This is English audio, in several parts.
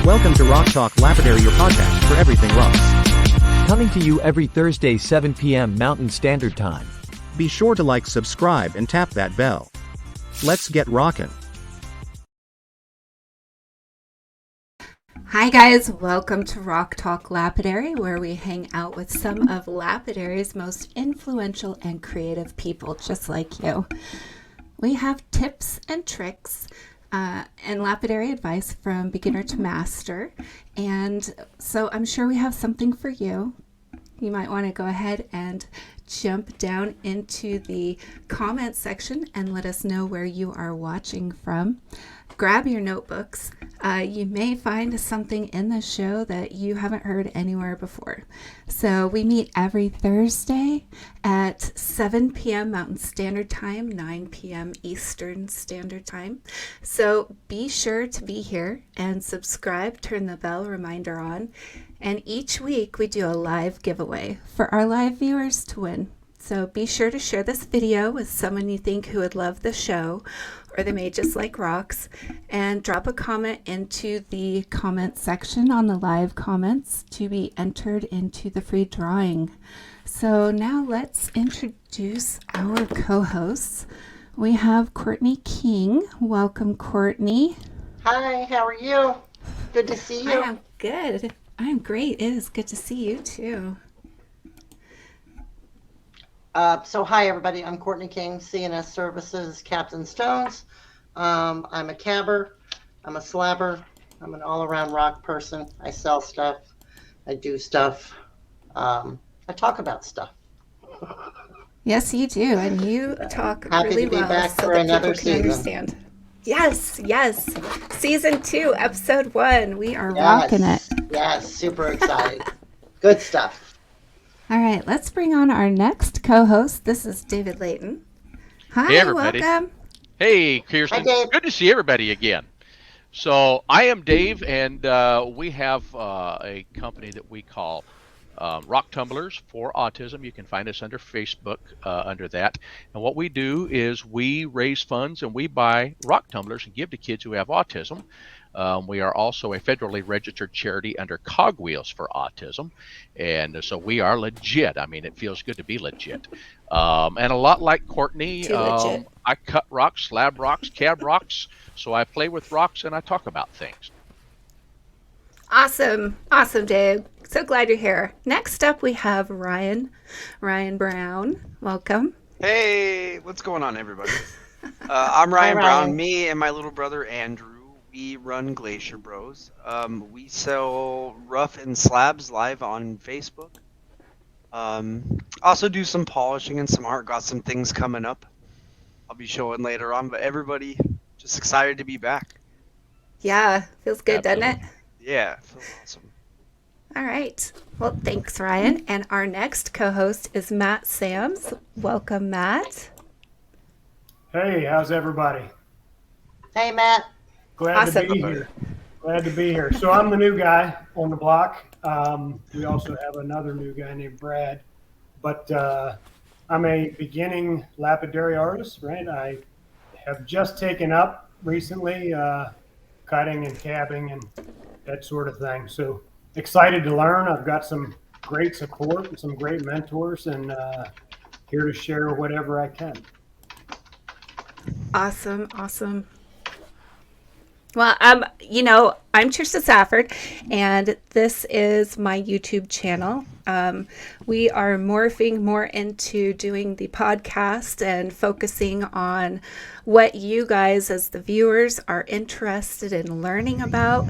Welcome to Rock Talk Lapidary, your podcast for everything rocks. Coming to you every Thursday 7 p.m. Mountain Standard Time. Be sure to like, subscribe, and tap that bell. Let's get rockin'. Hi guys, welcome to Rock Talk Lapidary, where we hang out with some of Lapidary's most influential and creative people, just like you. We have tips and tricks and lapidary advice from beginner to master, and so I'm sure we have something for you. You might want to go ahead and jump down into the comment section and let us know where you are watching from. Grab your notebooks. You may find something in the show that you haven't heard anywhere before. So we meet every Thursday at 7 p.m. Mountain Standard Time, 9 p.m. Eastern Standard Time. So be sure to be here and subscribe, turn the bell reminder on. And each week we do a live giveaway for our live viewers to win. So be sure to share this video with someone you think who would love the show, or they may just like rocks, and drop a comment into the comment section on the live comments to be entered into the free drawing. So now let's introduce our co-hosts. We have Courtney King. Welcome, Courtney. Hi, how are you? Good to see you. I am good. I'm great. It is good to see you too. Hi everybody, I'm Courtney King, CNS Services, Captain Stones. I'm a cabber, I'm a slabber, I'm an all-around rock person. I sell stuff, I do stuff, I talk about stuff. Yes, you do, and you talk Happy really to be well back so for that another people can season. understand. Yes. Season 2, episode 1. We are Yes, rocking it. yes, super excited. Good stuff. All right, let's bring on our next co-host. This is David Layton. Hi, Hey, everybody. welcome. Hey, Kirsten. Hi, Dave. Good to see everybody again. So I am Dave, and we have a company that we call Rock Tumblers for Autism. You can find us under Facebook under that. And what we do is we raise funds and we buy rock tumblers and give to kids who have autism. We are also a federally registered charity under Cogwheels for Autism. And so we are legit. I mean, it feels good to be legit. And a lot like Courtney, Too legit. I cut rocks, slab rocks, cab rocks. So I play with rocks and I talk about things. Awesome, Dave. So glad you're here. Next up, we have Ryan Brown. Welcome. Hey, what's going on, everybody? I'm Ryan Hi, Brown. Ryan. Me and my little brother Andrew, we run Glacier Bros. We sell rough and slabs live on Facebook. Also do some polishing and some art. Got some things coming up I'll be showing later on. But everybody, just excited to be back. Yeah, feels good, doesn't it? Yeah, it feels awesome. All right. Well, thanks, Ryan. And our next co-host is Matt Sams. Welcome, Matt. Hey, how's everybody? Hey Matt. Glad Awesome. to be here. Glad to be here. So I'm the new guy on the block. We also have another new guy named Brad. But I'm a beginning lapidary artist, right? I have just taken up recently cutting and cabbing and that sort of thing. So excited to learn. I've got some great support and some great mentors, and here to share whatever I can. Awesome. Well, I'm Trisha Safford, and this is my YouTube channel. We are morphing more into doing the podcast and focusing on what you guys as the viewers are interested in learning about.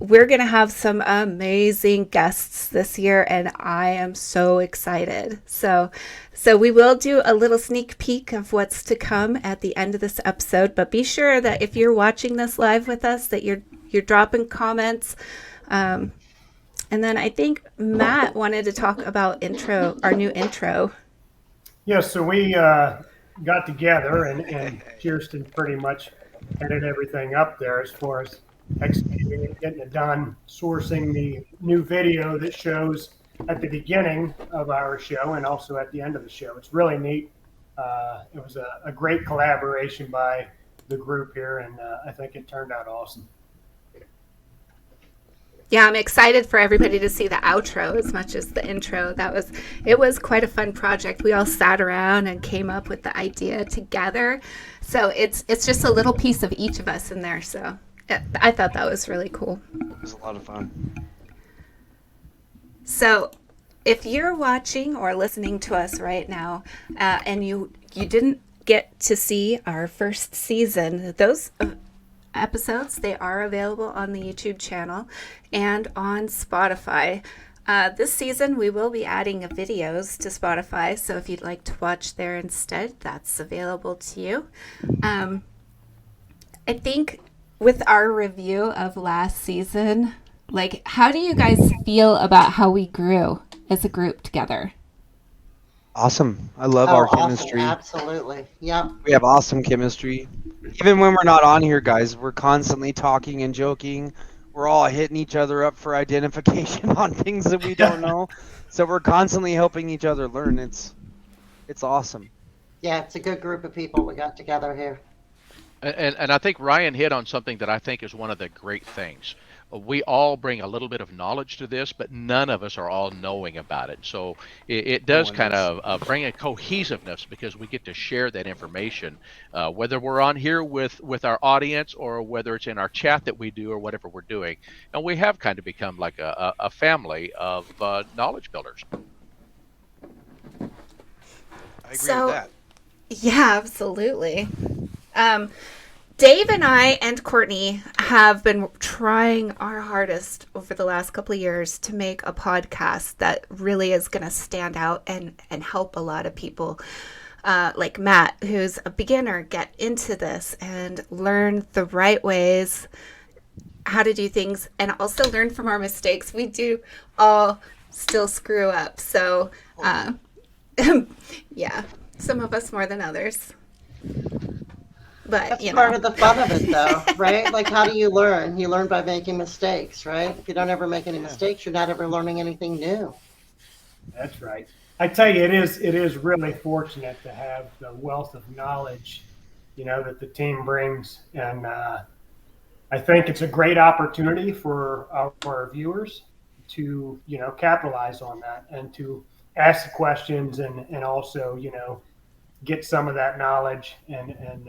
We're going to have some amazing guests this year, and I am so excited. So we will do a little sneak peek of what's to come at the end of this episode, but be sure that if you're watching this live with us, that you're dropping comments. And then I think Matt wanted to talk about our new intro. Yeah, so we got together, and Kirsten pretty much headed everything up there as far as executing it, getting it done, sourcing the new video that shows at the beginning of our show and also at the end of the show. It's really neat. it was a great collaboration by the group here, and I think it turned out awesome. Yeah, I'm excited for everybody to see the outro as much as the intro. It was quite a fun project. We all sat around and came up with the idea together. So it's just a little piece of each of us in there. So I thought that was really cool. It was a lot of fun. So if you're watching or listening to us right now, and you didn't get to see our first season, those episodes, they are available on the YouTube channel and on Spotify. This season we will be adding videos to Spotify, so if you'd like to watch there instead, that's available to you. I think with our review of last season, like, how do you guys feel about how we grew as a group together? Awesome. I love our chemistry. Absolutely. Yep. We have awesome chemistry. Even when we're not on here, guys, we're constantly talking and joking. We're all hitting each other up for identification on things that we don't know. So we're constantly helping each other learn. It's awesome. Yeah, it's a good group of people we got together here. And I think Ryan hit on something that I think is one of the great things. We all bring a little bit of knowledge to this, but none of us are all knowing about it. So it does kind of bring a cohesiveness, because we get to share that information, whether we're on here with our audience or whether it's in our chat that we do or whatever we're doing. And we have kind of become like a family of knowledge builders. I agree with that. Yeah, absolutely. Dave and I and Courtney have been trying our hardest over the last couple of years to make a podcast that really is going to stand out and help a lot of people, like Matt, who's a beginner, get into this and learn the right ways, how to do things, and also learn from our mistakes. We do all still screw up. So, yeah, some of us more than others. But, that's part of the fun of it, though, right? Like, how do you learn? You learn by making mistakes, right? If you don't ever make any mistakes, you're not ever learning anything new. That's right. I tell you, it is really fortunate to have the wealth of knowledge, that the team brings, and I think it's a great opportunity for our viewers to capitalize on that and to ask the questions and also get some of that knowledge and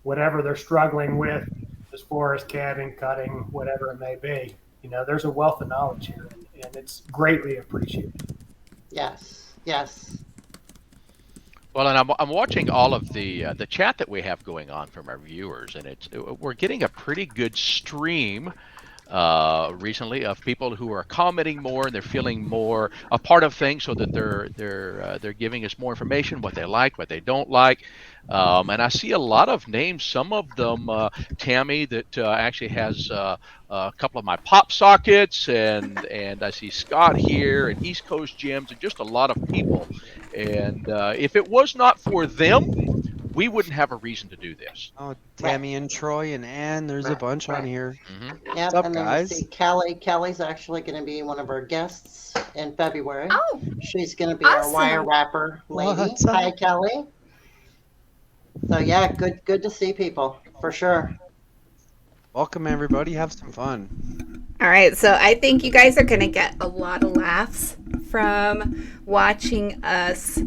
whatever they're struggling with as far as cabbing, cutting, whatever it may be. There's a wealth of knowledge here, and it's greatly appreciated. Yes. Well, and I'm watching all of the chat that we have going on from our viewers, and we're getting a pretty good stream recently of people who are commenting more, and they're feeling more a part of things, so that they're giving us more information, what they like, what they don't like. And I see a lot of names, some of them Tammy, that actually has a couple of my pop sockets, and I see Scott here, and East Coast Gyms, and just a lot of people. And if it was not for them, we wouldn't have a reason to do this. Oh, Tammy and Troy and Ann, there's a bunch on here. Mm-hmm. Yeah, What's up, and then guys? we see Kelly. Kelly's actually going to be one of our guests in February. Oh, she's going to be awesome. our wire wrapper lady. What's up? Hi, Kelly. So yeah, good to see people for sure. Welcome, everybody. Have some fun. All right, so I think you guys are going to get a lot of laughs from watching us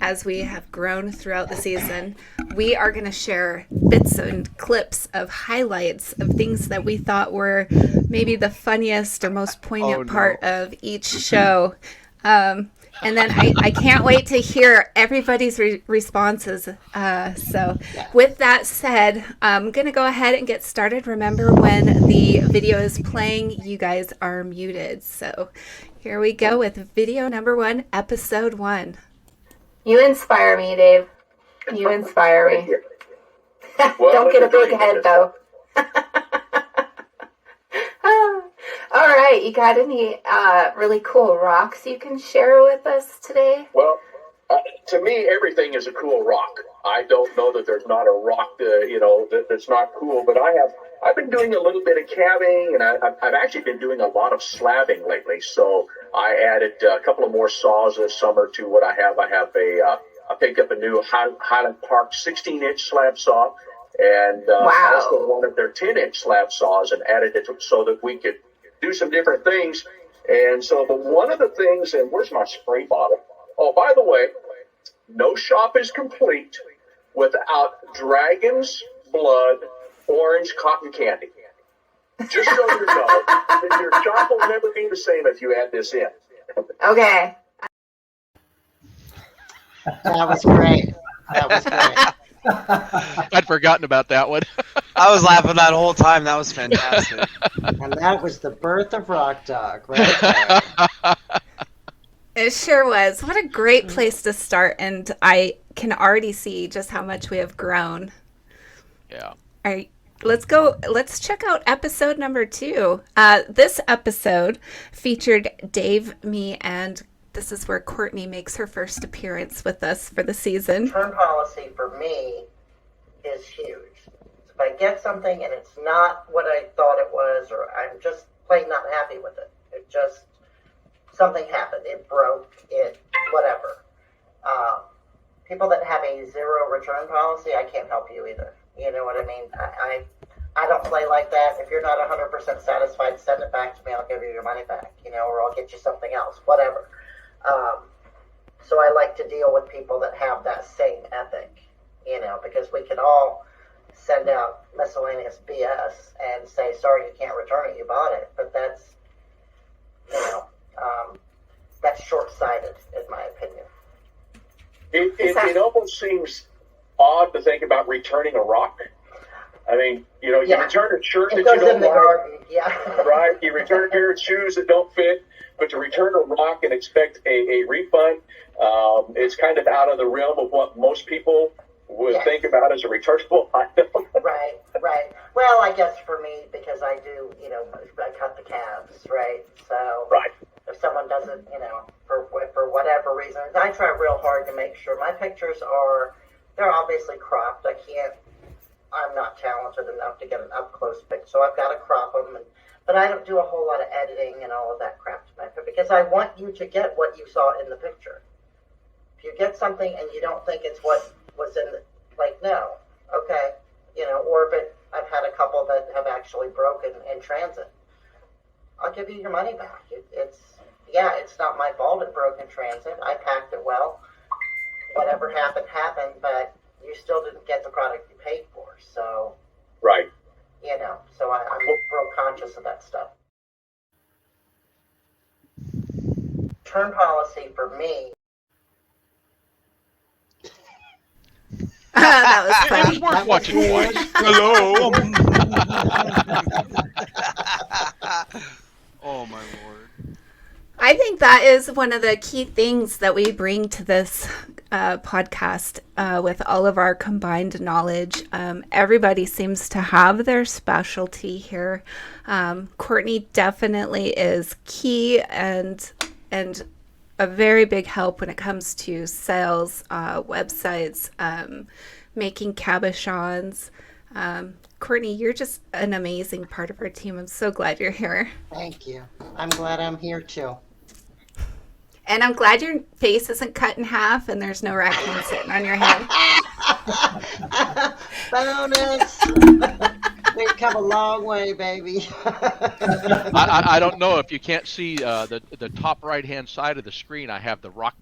as we have grown throughout the season. We are going to share bits and clips of highlights of things that we thought were maybe the funniest or most poignant part of each show. And then I can't wait to hear everybody's responses. So with that said, I'm going to go ahead and get started. Remember, when the video is playing, you guys are muted. So here we go with video number 1, episode 1. You inspire me, Dave. You inspire me. Don't get a big head, though. All right, you got any really cool rocks you can share with us today? Well, to me, everything is a cool rock. I don't know that there's not a rock, that's not cool, but I've been doing a little bit of cabbing, and I've actually been doing a lot of slabbing lately. So I added a couple of more saws this summer to what I have. I have I picked up a new Highland Park 16-inch slab saw, and Wow. also one of their 10-inch slab saws, and added it so that we could do some different things. And so, but one of the things, and where's my spray bottle? Oh, by the way, no shop is complete without Dragon's Blood orange cotton candy. Just so you know, that your shop will never be the same if you add this in. Okay. That was great. That was great. I'd forgotten about that one. I was laughing that whole time. That was fantastic. And that was the birth of Rock Dog, right there. It sure was. What a great place to start. And I can already see just how much we have grown. Yeah. All right. Let's check out episode number 2. This episode featured Dave, me, and this is where Courtney makes her first appearance with us for the season. Return policy for me is huge. If I get something and it's not what I thought it was, or I'm just plain not happy with it, it just, something happened, it broke, it, whatever. People that have a 0 return policy, I can't help you either. You know what I mean? I don't play like that. If you're not 100% satisfied, send it back to me. I'll give you your money back, or I'll get you something else, whatever. So I like to deal with people that have that same ethic, because we can all send out miscellaneous BS and say, sorry, you can't return it, you bought it. But that's, that's short-sighted, in my opinion. It almost seems odd to think about returning a rock. I mean, you return a shirt that you don't like. Yeah. Right? You return a pair of shoes that don't fit, but to return a rock and expect a refund, it's kind of out of the realm of what most people would think about as a returnable item. Right. Well, I guess for me, because I do, I cut the calves, right? So if someone doesn't, for whatever reason, I try real hard to make sure my pictures they're obviously cropped. I'm not talented enough to get an up-close pic, so I've got to crop them. But I don't do a whole lot of editing and all of that crap to my picture, because I want you to get what you saw in the picture. If you get something and you don't think it's what was in the, no, okay, or if I've had a couple that have actually broken in transit, I'll give you your money back. It's not my fault it broke in transit. I packed it well. Whatever happened, but you still didn't get the product you paid for. So, right. So I'm real conscious of that stuff. Return policy for me. That was It funny. was worth watching twice. Hello. Oh my lord. I think that is one of the key things that we bring to this podcast with all of our combined knowledge. Everybody seems to have their specialty here. Courtney definitely is key and a very big help when it comes to sales, websites, making cabochons. Courtney, you're just an amazing part of our team. I'm so glad you're here. Thank you. I'm glad I'm here too. And I'm glad your face isn't cut in half and there's no raccoon sitting on your head. Bonus. We've come a long way, baby. I don't know if you can't see the top right-hand side of the screen. I have the Talk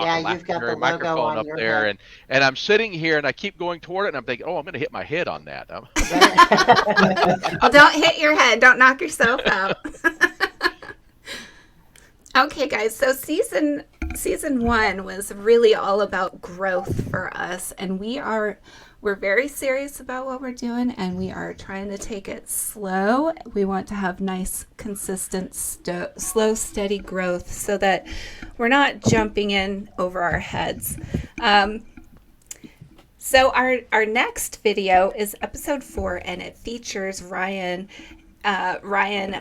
you've got the Lapidary logo microphone on up your there, head. and I'm sitting here and I keep going toward it, and I'm thinking, I'm going to hit my head on that. Well, don't hit your head. Don't knock yourself out. Okay, guys. So season 1 was really all about growth for us, and we're very serious about what we're doing, and we are trying to take it slow. We want to have nice, consistent, slow, steady growth so that we're not jumping in over our heads. So our next video is episode 4, and it features Ryan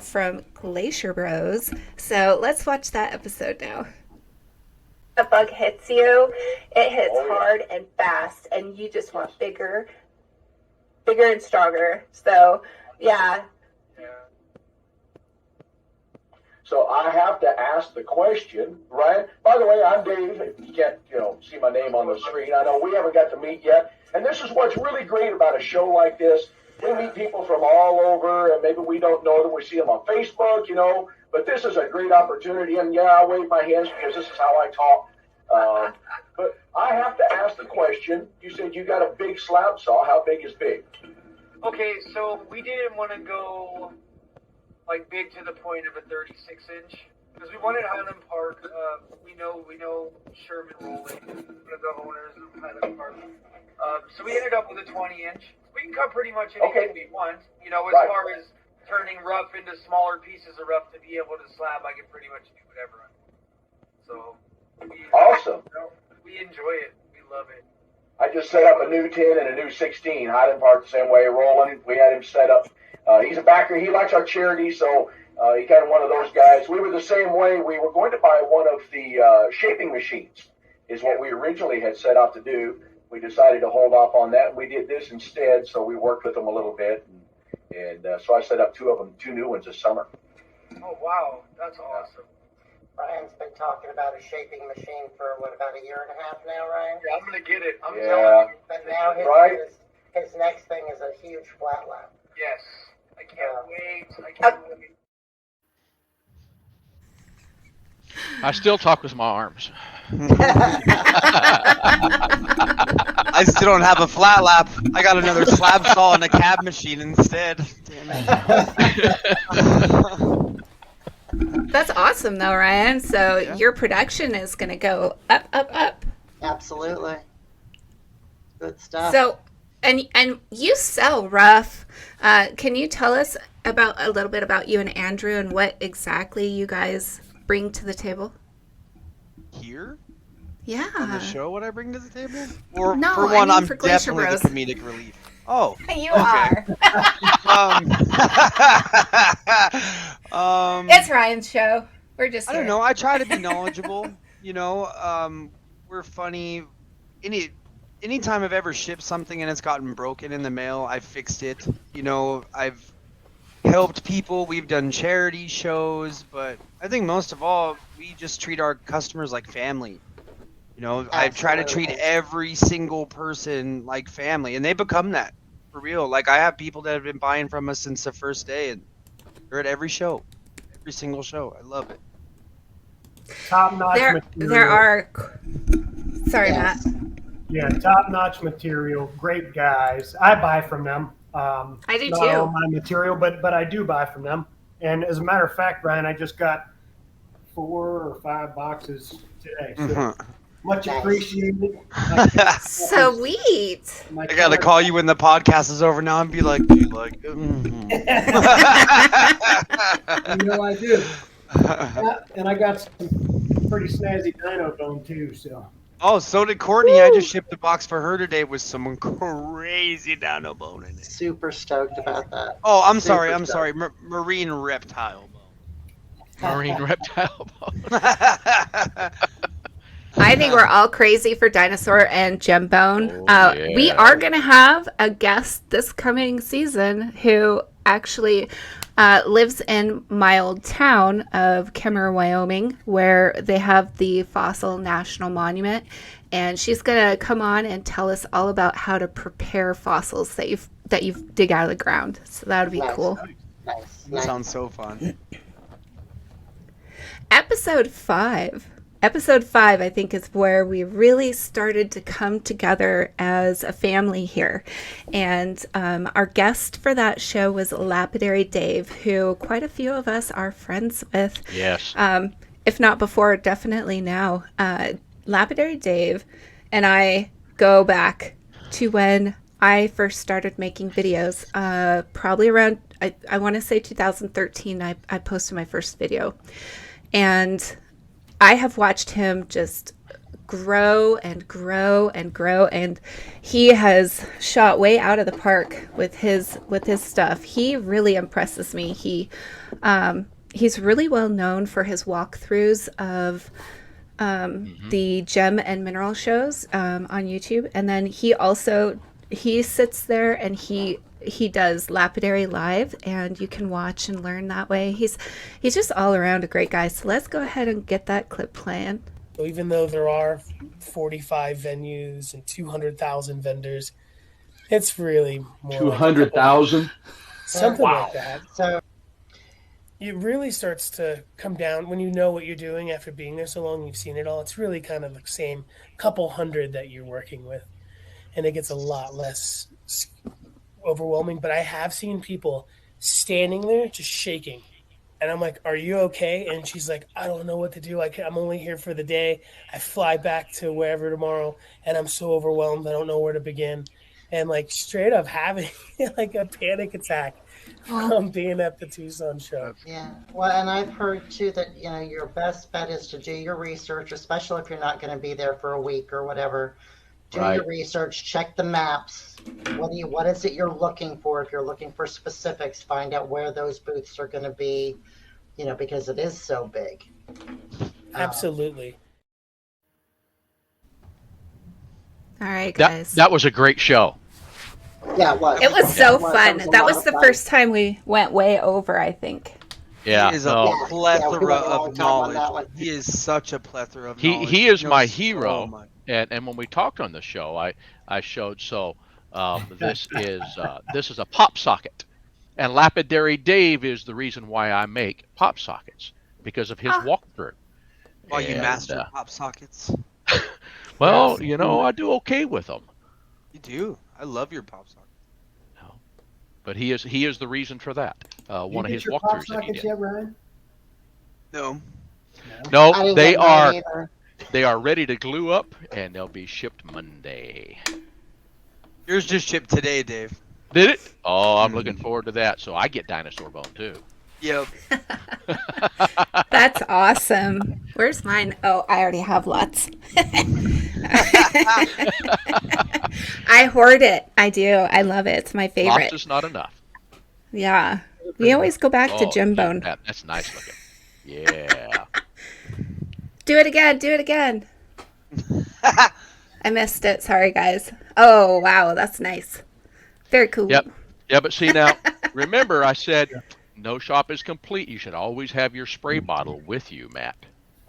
from Glacier Bros. So let's watch that episode now. A bug hits you, it hits hard and fast, and you just want bigger and stronger. So, yeah. So I have to ask the question, Ryan. By the way, I'm Dave. If you can't, see my name on the screen, I know we haven't got to meet yet. And this is what's really great about a show like this. We meet people from all over, and maybe we don't know them. We see them on Facebook, But this is a great opportunity. And yeah, I wave my hands because this is how I talk. But I have to ask the question. You said you got a big slab saw. How big is big? Okay, so we didn't want to go big to the point of a 36-inch because we wanted Highland Park. We know Sherman Rowley, one of the owners of Highland Park. So we ended up with a 20-inch. We can cut pretty much anything we want. As far as turning rough into smaller pieces of rough to be able to slab, I can pretty much do whatever. So awesome. We enjoy it. We love it. I just set up a new 10 and a new 16. Highland Park the same way. Roland, we had him set up. He's a backer. He likes our charity, so he's kind of one of those guys. We were the same way. We were going to buy one of the shaping machines is what we originally had set out to do. We decided to hold off on that. We did this instead, so we worked with them a little bit. And so I set up two new ones this summer. Oh, wow. That's awesome. Ryan's been talking about a shaping machine for, about a year and a half now, Ryan? Yeah, I'm going to get it. I'm telling you. But now his next thing is a huge flat lap. Yes. I can't wait. I still talk with my arms. I still don't have a flat lap. I got another slab saw and a cab machine instead. Damn it. That's awesome, though, Ryan. So your production is going to go up, up, up. Absolutely. Good stuff. So, and you sell rough. Can you tell us a little bit about you and Andrew and what exactly you guys bring to the table? Here? Yeah. On the show, what I bring to the table? Or No, for one, I'm for Glacier definitely Bros. the comedic relief. Oh. You are. Um, It's Ryan's show. We're just I don't know. I try to be knowledgeable. We're funny. Anytime I've ever shipped something and it's gotten broken in the mail, I've fixed it. I've helped people. We've done charity shows, but I think most of all, we just treat our customers like family. I try to treat every single person like family, and they become that for real. I have people that have been buying from us since the first day, and they're at every show, every single show. I love it. Top-notch material. There are. Sorry, Matt. Yeah, top-notch material. Great guys. I buy from them. I do not too. all my material, but I do buy from them. And as a matter of fact, Brian, I just got 4 or 5 boxes today. So much appreciated. Sweet. I gotta call you when the podcast is over now and be like, do you like it? I do. And I got some pretty snazzy dino bone too. So. Oh, so did Courtney. I just shipped a box for her today with some crazy dino bone in it. Super stoked about that. Oh, I'm sorry. Marine reptile bone. Marine reptile bone. I think we're all crazy for dinosaur and gem bone. Yeah. We are going to have a guest this coming season who actually lives in my old town of Kemmer, Wyoming, where they have the Fossil National Monument. And she's going to come on and tell us all about how to prepare fossils that you dig out of the ground. So that would be cool. Nice. That sounds so fun. Episode 5. Episode 5, I think, is where we really started to come together as a family here. And our guest for that show was Lapidary Dave, who quite a few of us are friends with. Yes. If not before, definitely now. Lapidary Dave and I go back to when I first started making videos. Probably around, I want to say 2013, I posted my first video. And I have watched him just grow and grow and grow, and he has shot way out of the park with his stuff. He really impresses me. He's really well known for his walkthroughs of the gem and mineral shows on YouTube, and then he sits there and he he does Lapidary Live, and you can watch and learn that way. He's just all around a great guy. So let's go ahead and get that clip playing. So even though there are 45 venues and 200,000 vendors, it's really more 200,000? something Wow. like that. So It really starts to come down when you know what you're doing after being there so long. You've seen it all. It's really kind of the same couple hundred that you're working with, and it gets a lot less overwhelming. But I have seen people standing there just shaking, and I'm like, "Are you okay?" And she's like, "I don't know what to do. I'm only here for the day. I fly back to wherever tomorrow, and I'm so overwhelmed. I don't know where to begin." And like straight up having like a panic attack from being at the Tucson show. yeah, well, and I've heard too that your best bet is to do your research, especially if you're not going to be there for a week or whatever. Do Right. your research, check the maps. What is it you're looking for? If you're looking for specifics, find out where those booths are going to be. Because it is so big. Absolutely. All right, guys. That was a great show. Yeah, it was. It was so It was. fun. It was a That lot was of the fun. first time we went way over, I think. Yeah, He is a no. Yeah, we plethora went a long of time on that knowledge. one. He is such a plethora of He knowledge. he is knows my so hero, much. and when we talked on the show, I showed this is a pop socket, and Lapidary Dave is the reason why I make pop sockets because of his walkthrough. While you And, master pop sockets. well, I do okay with them. You do. I love your pop socket. But he is the reason for that. One of you his get your pop walkthroughs that he sockets did. yet, Ryan? No. No, I didn't they get mine are either. they are ready to glue up, and they'll be shipped Monday. Yours just shipped today, Dave. Did it? Oh, I'm looking forward to that. So I get dinosaur bone too. Yep. That's awesome. Where's mine? Oh, I already have lots. I hoard it. I do. I love it. It's my favorite. Lots is not enough. Yeah. We always go back to Jim Bone. That's nice looking. Yeah. Do it again. Do it again. I missed it. Sorry, guys. Oh, wow. That's nice. Very cool. Yep. Yeah, but see now, remember I said no shop is complete. You should always have your spray bottle with you, Matt.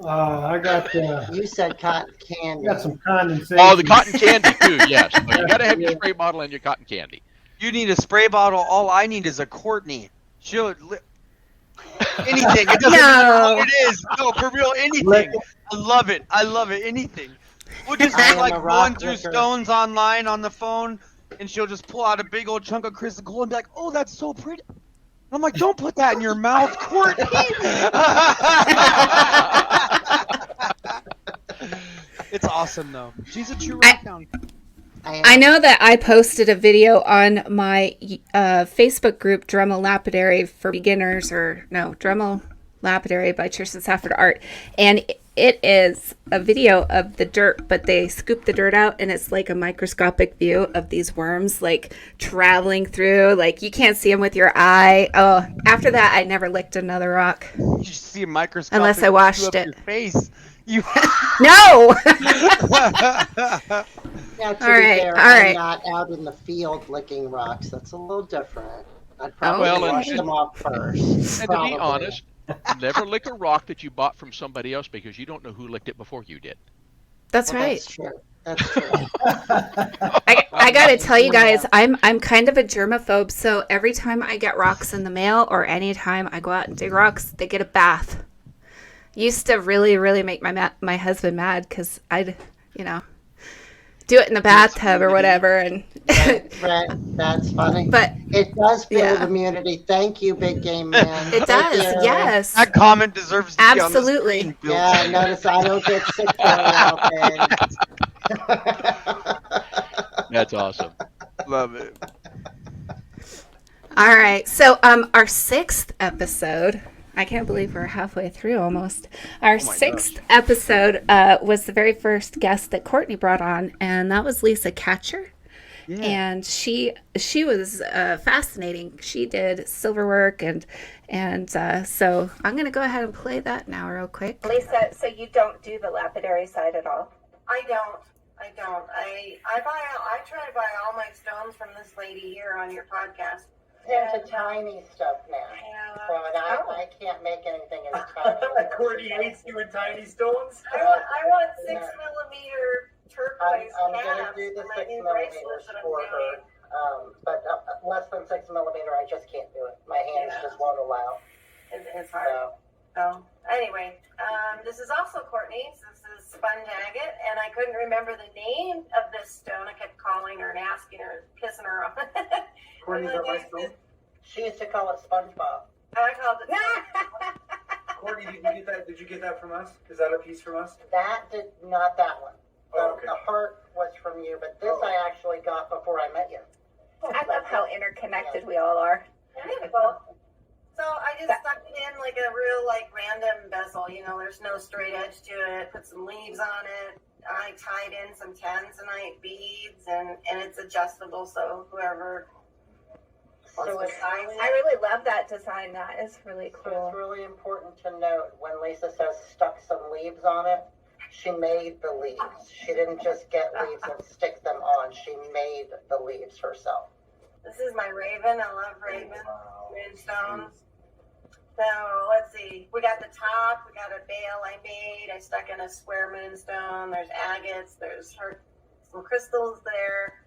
I got You said cotton candy. some condensation. Oh, the cotton candy too. Yes, but you got to have your spray bottle and your cotton candy. You need a spray bottle. All I need is a Courtney. Anything. It doesn't matter what it is. No, for real, anything. I love it. I love it. Anything. We'll just I be am like a rock going through licker. stones online on the phone, and she'll just pull out a big old chunk of crystal gold and be like, "Oh, that's so pretty." I'm like, "Don't put that in your mouth, Courtney." It's awesome though. She's a true rock hound. I know that I posted a video on my Facebook group, Dremel Lapidary for Beginners, Dremel Lapidary by Tristan Safford Art. And it is a video of the dirt, but they scoop the dirt out and it's like a microscopic view of these worms like traveling through. Like you can't see them with your eye. Oh, after that, I never licked another rock. You just see a microscope Unless I washed it. Your face. You. No! Now, to All be right, fair, all I'm right. not out in the field licking rocks. That's a little different. I'd probably Well, and- wash them off first. And to Probably. be honest, never lick a rock that you bought from somebody else because you don't know who licked it before you did. That's Well, right. That's true. That's true. I gotta tell you guys, I'm kind of a germaphobe, so every time I get rocks in the mail or anytime I go out and dig rocks, they get a bath. Used to really, really make my husband mad because I'd, do it in the bathtub or whatever, and Right, that's funny. but It does build Yeah. immunity. Thank you, big game man. it Thank does, you. yes, That comment deserves to be on the absolutely. screen, Bill. Yeah, notice I don't get sick very often. That's awesome. Love it. All right, so our sixth episode. I can't believe we're halfway through almost. Our sixth episode was the very first guest that Courtney brought on, and that was Lisa Catcher. Yeah. And she was fascinating. She did silverwork, and so I'm going to go ahead and play that now real quick. Lisa, so you don't do the lapidary side at all? I don't. I don't. I try to buy all my stones from this lady here on your podcast. Into tiny stuff now. Yeah. So I can't make anything as tiny. Courtney hates doing tiny stones. I want 6 millimeter turquoise I'm caps going to do the for my 6 new millimeters bracelets that I'm for her. doing. But less than 6 millimeter, I just can't do it. My hands just won't allow. It's hard. So anyway, this is also Courtney's. This is sponge agate, and I couldn't remember the name of this stone. I kept calling her and asking her, pissing her off. Courtney's got my stone. She used to call it SpongeBob. I called it. Courtney, did you get that? Did you get that from us? Is that a piece from us? Not that one. Oh, okay. The heart was from you, but this I actually got before I met you. I love how interconnected we all are. So I just stuck it in like a real random bezel. There's no straight edge to it. Put some leaves on it. I tied in some tanzanite beads, and it's adjustable, so whoever. I really love that design. That is really cool. So it's really important to note when Lisa says stuck some leaves on it, she made the leaves. She didn't just get leaves and stick them on. She made the leaves herself. This is my raven. I love raven moonstones. So let's see. We got the top. We got a veil I made. I stuck in a square moonstone. There's agates. There's some crystals there.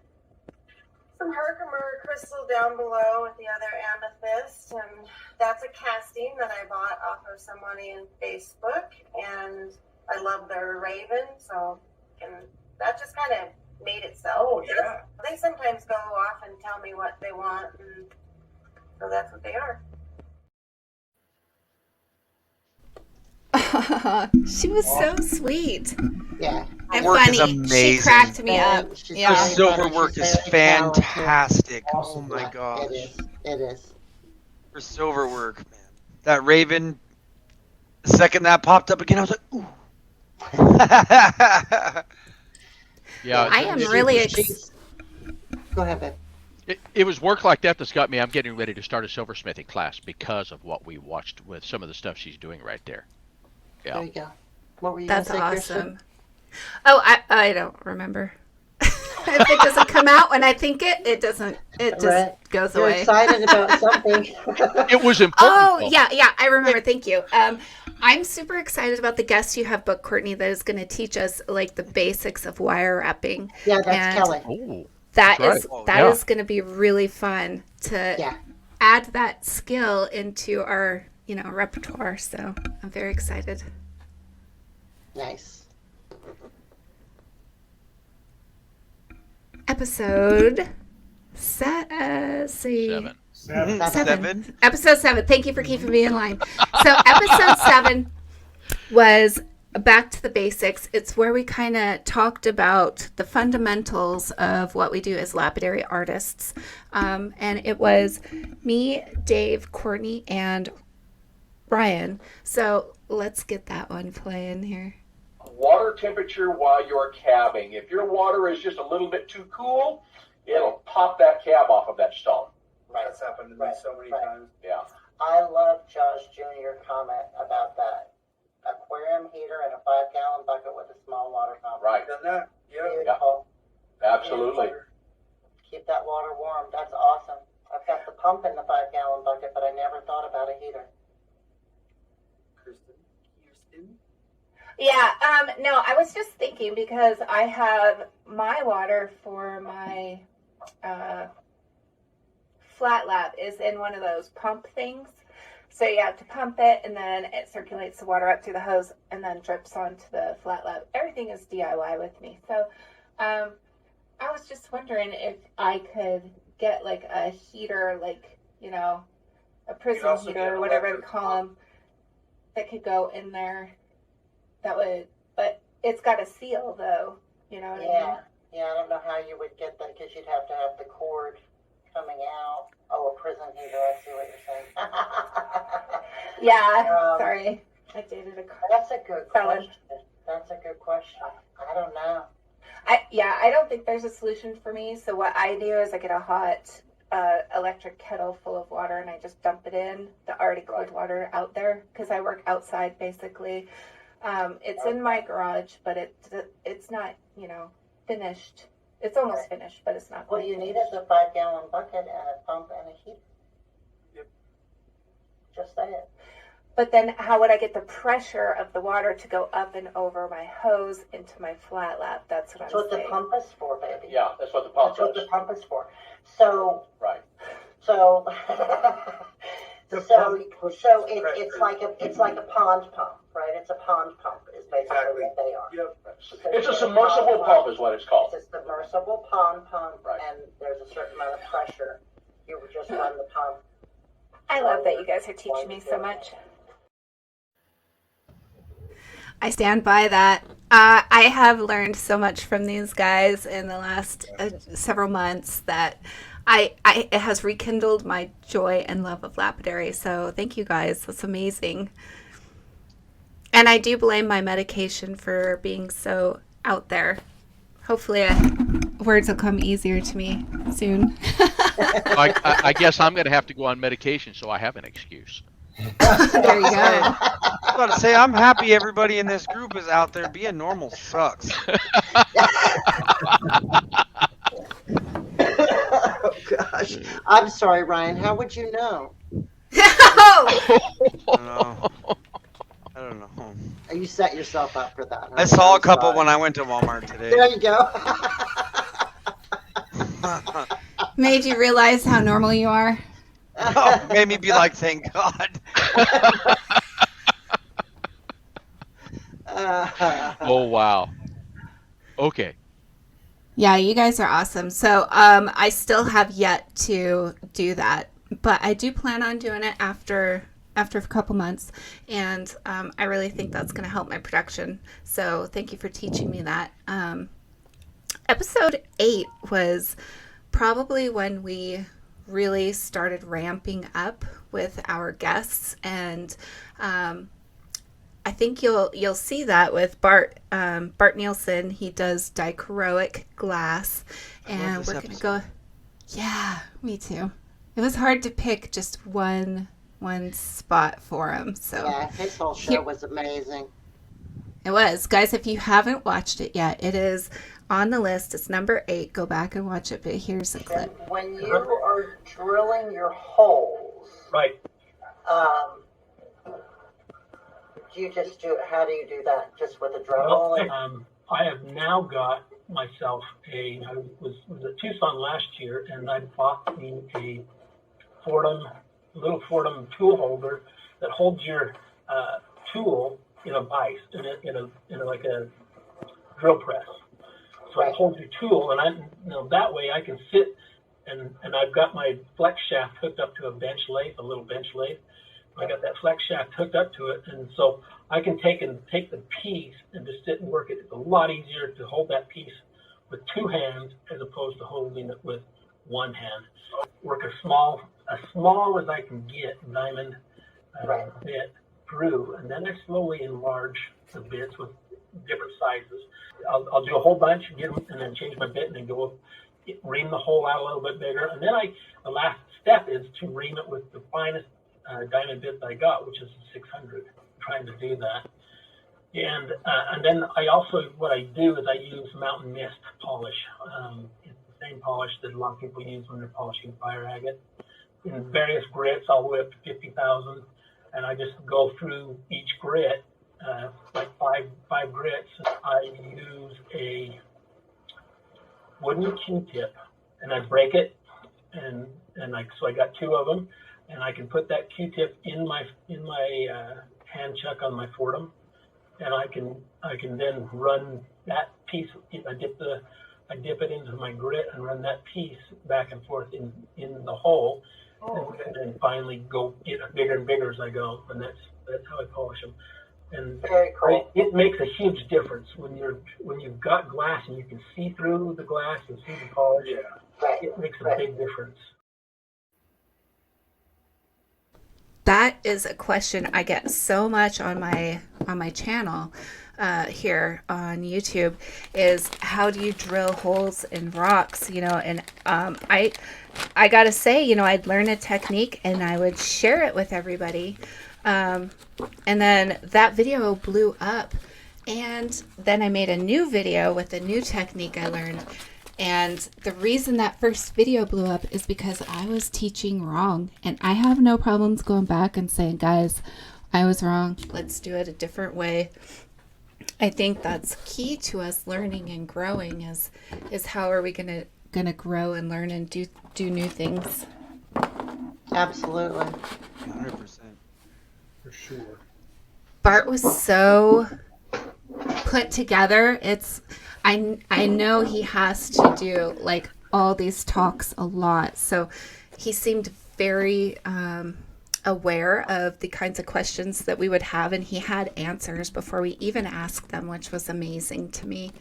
Some Herkimer crystal down below with the other amethyst, and that's a casting that I bought off of somebody in Facebook, and I love their raven, so that just kind of made itself. Oh, yeah. They sometimes go off and tell me what they want, and so that's what they are. She was so sweet. Yeah. And Work is funny. amazing. She cracked me up. Yeah. Her silver work is She's very talented. fantastic. Awesome. Oh my gosh. It is. Her silver work, man. That raven, the second that popped up again, I was like, ooh. Yeah, I am really Go ahead, babe. it was work like that that's got me. I'm getting ready to start a silversmithing class because of what we watched with some of the stuff she's doing right there. Yeah. There you go. What were you That's gonna say, awesome. Kirsten? Oh, I don't remember. If it doesn't come out when I think it doesn't. It just Right. goes You're away. excited about something. It was important. Oh, though. yeah, I remember. Thank you. I'm super excited about the guest you have booked, Courtney, that is going to teach us the basics of wire wrapping. Yeah, that's And Kelly. Oh, That That's is right. that Yeah. is going to be really fun to Yeah. add that skill into our repertoire. So I'm very excited. Nice. Episode seven. seven. Episode 7. Thank you for keeping me in line. So episode 7 was back to the basics. It's where we kind of talked about the fundamentals of what we do as lapidary artists. And it was me, Dave, Courtney, and Brian. So let's get that one playing here. Water temperature while you're cabbing. If your water is just a little bit too cool, it'll pop that cab off of that stone. Right. That's happened to me so many times. Yeah. I love Josh Jr. comment about that aquarium heater in a 5-gallon bucket with a small water pump. Right. Done that? Yeah. Beautiful. Absolutely. Keep that water warm. That's awesome. I've got the pump in the 5-gallon bucket, but I never thought about a heater. Kirsten? Yeah, no, I was just thinking because I have my water for my flat lap is in one of those pump things. So you have to pump it and then it circulates the water up through the hose and then drips onto the flat lap. Everything is DIY with me. So I was just wondering if I could get a heater, a prism heater or whatever they call them, that could go in there. That would, but it's got a seal though, you know what I mean? Yeah, I don't know how you would get that because you'd have to have the cord coming out. Oh, a prison heater, I see what you're saying. Yeah, sorry. I dated a That's a good felon. question. That's a good question. I don't know. I don't think there's a solution for me. So what I do is I get a hot electric kettle full of water and I just dump it in the already cold water out there because I work outside basically. It's in my garage, but it's not, finished. It's almost finished, but it's not. What you need is a 5-gallon bucket and a pump and a heater. Yep. Just say it. But then how would I get the pressure of the water to go up and over my hose into my flat lap? That's what That's I'm what saying. the pump is for, baby. Yeah, that's what the pump That's what does. the pump is for. So, Right. so, The so, pump pushes so pressure. it's like a pond pump, right? It's a pond pump is basically Exactly. what they are. Yep. It's a submersible pump is what it's called. It's a submersible pond pump, Right. and there's a certain amount of pressure. You would just run the pump. I love that you guys are teaching me so much. I stand by that. I have learned so much from these guys in the last several months that it has rekindled my joy and love of lapidary. So thank you guys. That's amazing. And I do blame my medication for being so out there. Hopefully words will come easier to me soon. I guess I'm going to have to go on medication, so I have an excuse. There you go. I was about to say, I'm happy everybody in this group is out there. Being normal sucks. Oh gosh, I'm sorry, Ryan. How would you know? I don't know. You set yourself up for that. I saw a couple when I went to Walmart today. There you go. Made you realize how normal you are? Oh, made me be like, thank God. Oh, wow. Okay. Yeah, you guys are awesome. So I still have yet to do that, but I do plan on doing it after a couple months, and I really think that's going to help my production. So thank you for teaching me that. Episode 8 was probably when we really started ramping up with our guests, and I think you'll see that with Bart Nielsen. He does dichroic glass, and we're gonna go. Yeah, me too. It was hard to pick just one spot for him. So yeah, his whole show was amazing. It was, guys. If you haven't watched it yet, it is on the list. It's number 8. Go back and watch it. But here's a clip. And when you are drilling your holes, Right. do you just do it? How do you do that? Just with a Dremel? Well, I have now got myself I was at Tucson last year, and I bought me a little Fordham tool holder that holds your tool in a vise, in a like a drill press. So it holds your tool, and that way I can sit, and I've got my flex shaft hooked up to a little bench lathe. I got that flex shaft hooked up to it, and so I can take the piece and just sit and work it. It's a lot easier to hold that piece with 2 hands as opposed to holding it with 1 hand. Work as small as I can get diamond bit through, and then I slowly enlarge the bits with different sizes. I'll do a whole bunch, get them, and then change my bit, and then go ream the hole out a little bit bigger. And then the last step is to ream it with the finest diamond bit that I got, which is the 600. I'm trying to do that. And then what I do is I use Mountain Mist polish. It's the same polish that a lot of people use when they're polishing fire agate. In various grits, all the way up to 50,000. And I just go through each grit, like five grits. I use a wooden Q-tip, and I break it, so I got 2 of them, and I can put that Q-tip in my hand chuck on my Fordham, and I can then run that piece. I dip it into my grit and run that piece back and forth in the hole. And then finally go get bigger and bigger as I go, and that's how I polish them. And very cool. It makes a huge difference when you've got glass and you can see through the glass and see the polish. Yeah. It makes a big difference. That is a question I get so much on my channel here on YouTube, is how do you drill holes in rocks, and I gotta say, I'd learn a technique and I would share it with everybody, and then that video blew up, And then I made a new video with a new technique I learned. And the reason that first video blew up is because I was teaching wrong. And I have no problems going back and saying, guys, I was wrong. Let's do it a different way. I think that's key to us learning and growing is how are we gonna grow and learn and do new things. Absolutely. 100%. For sure. Bart was so put together. I know he has to do like all these talks a lot. So he seemed very aware of the kinds of questions that we would have, and he had answers before we even asked them, which was amazing to me.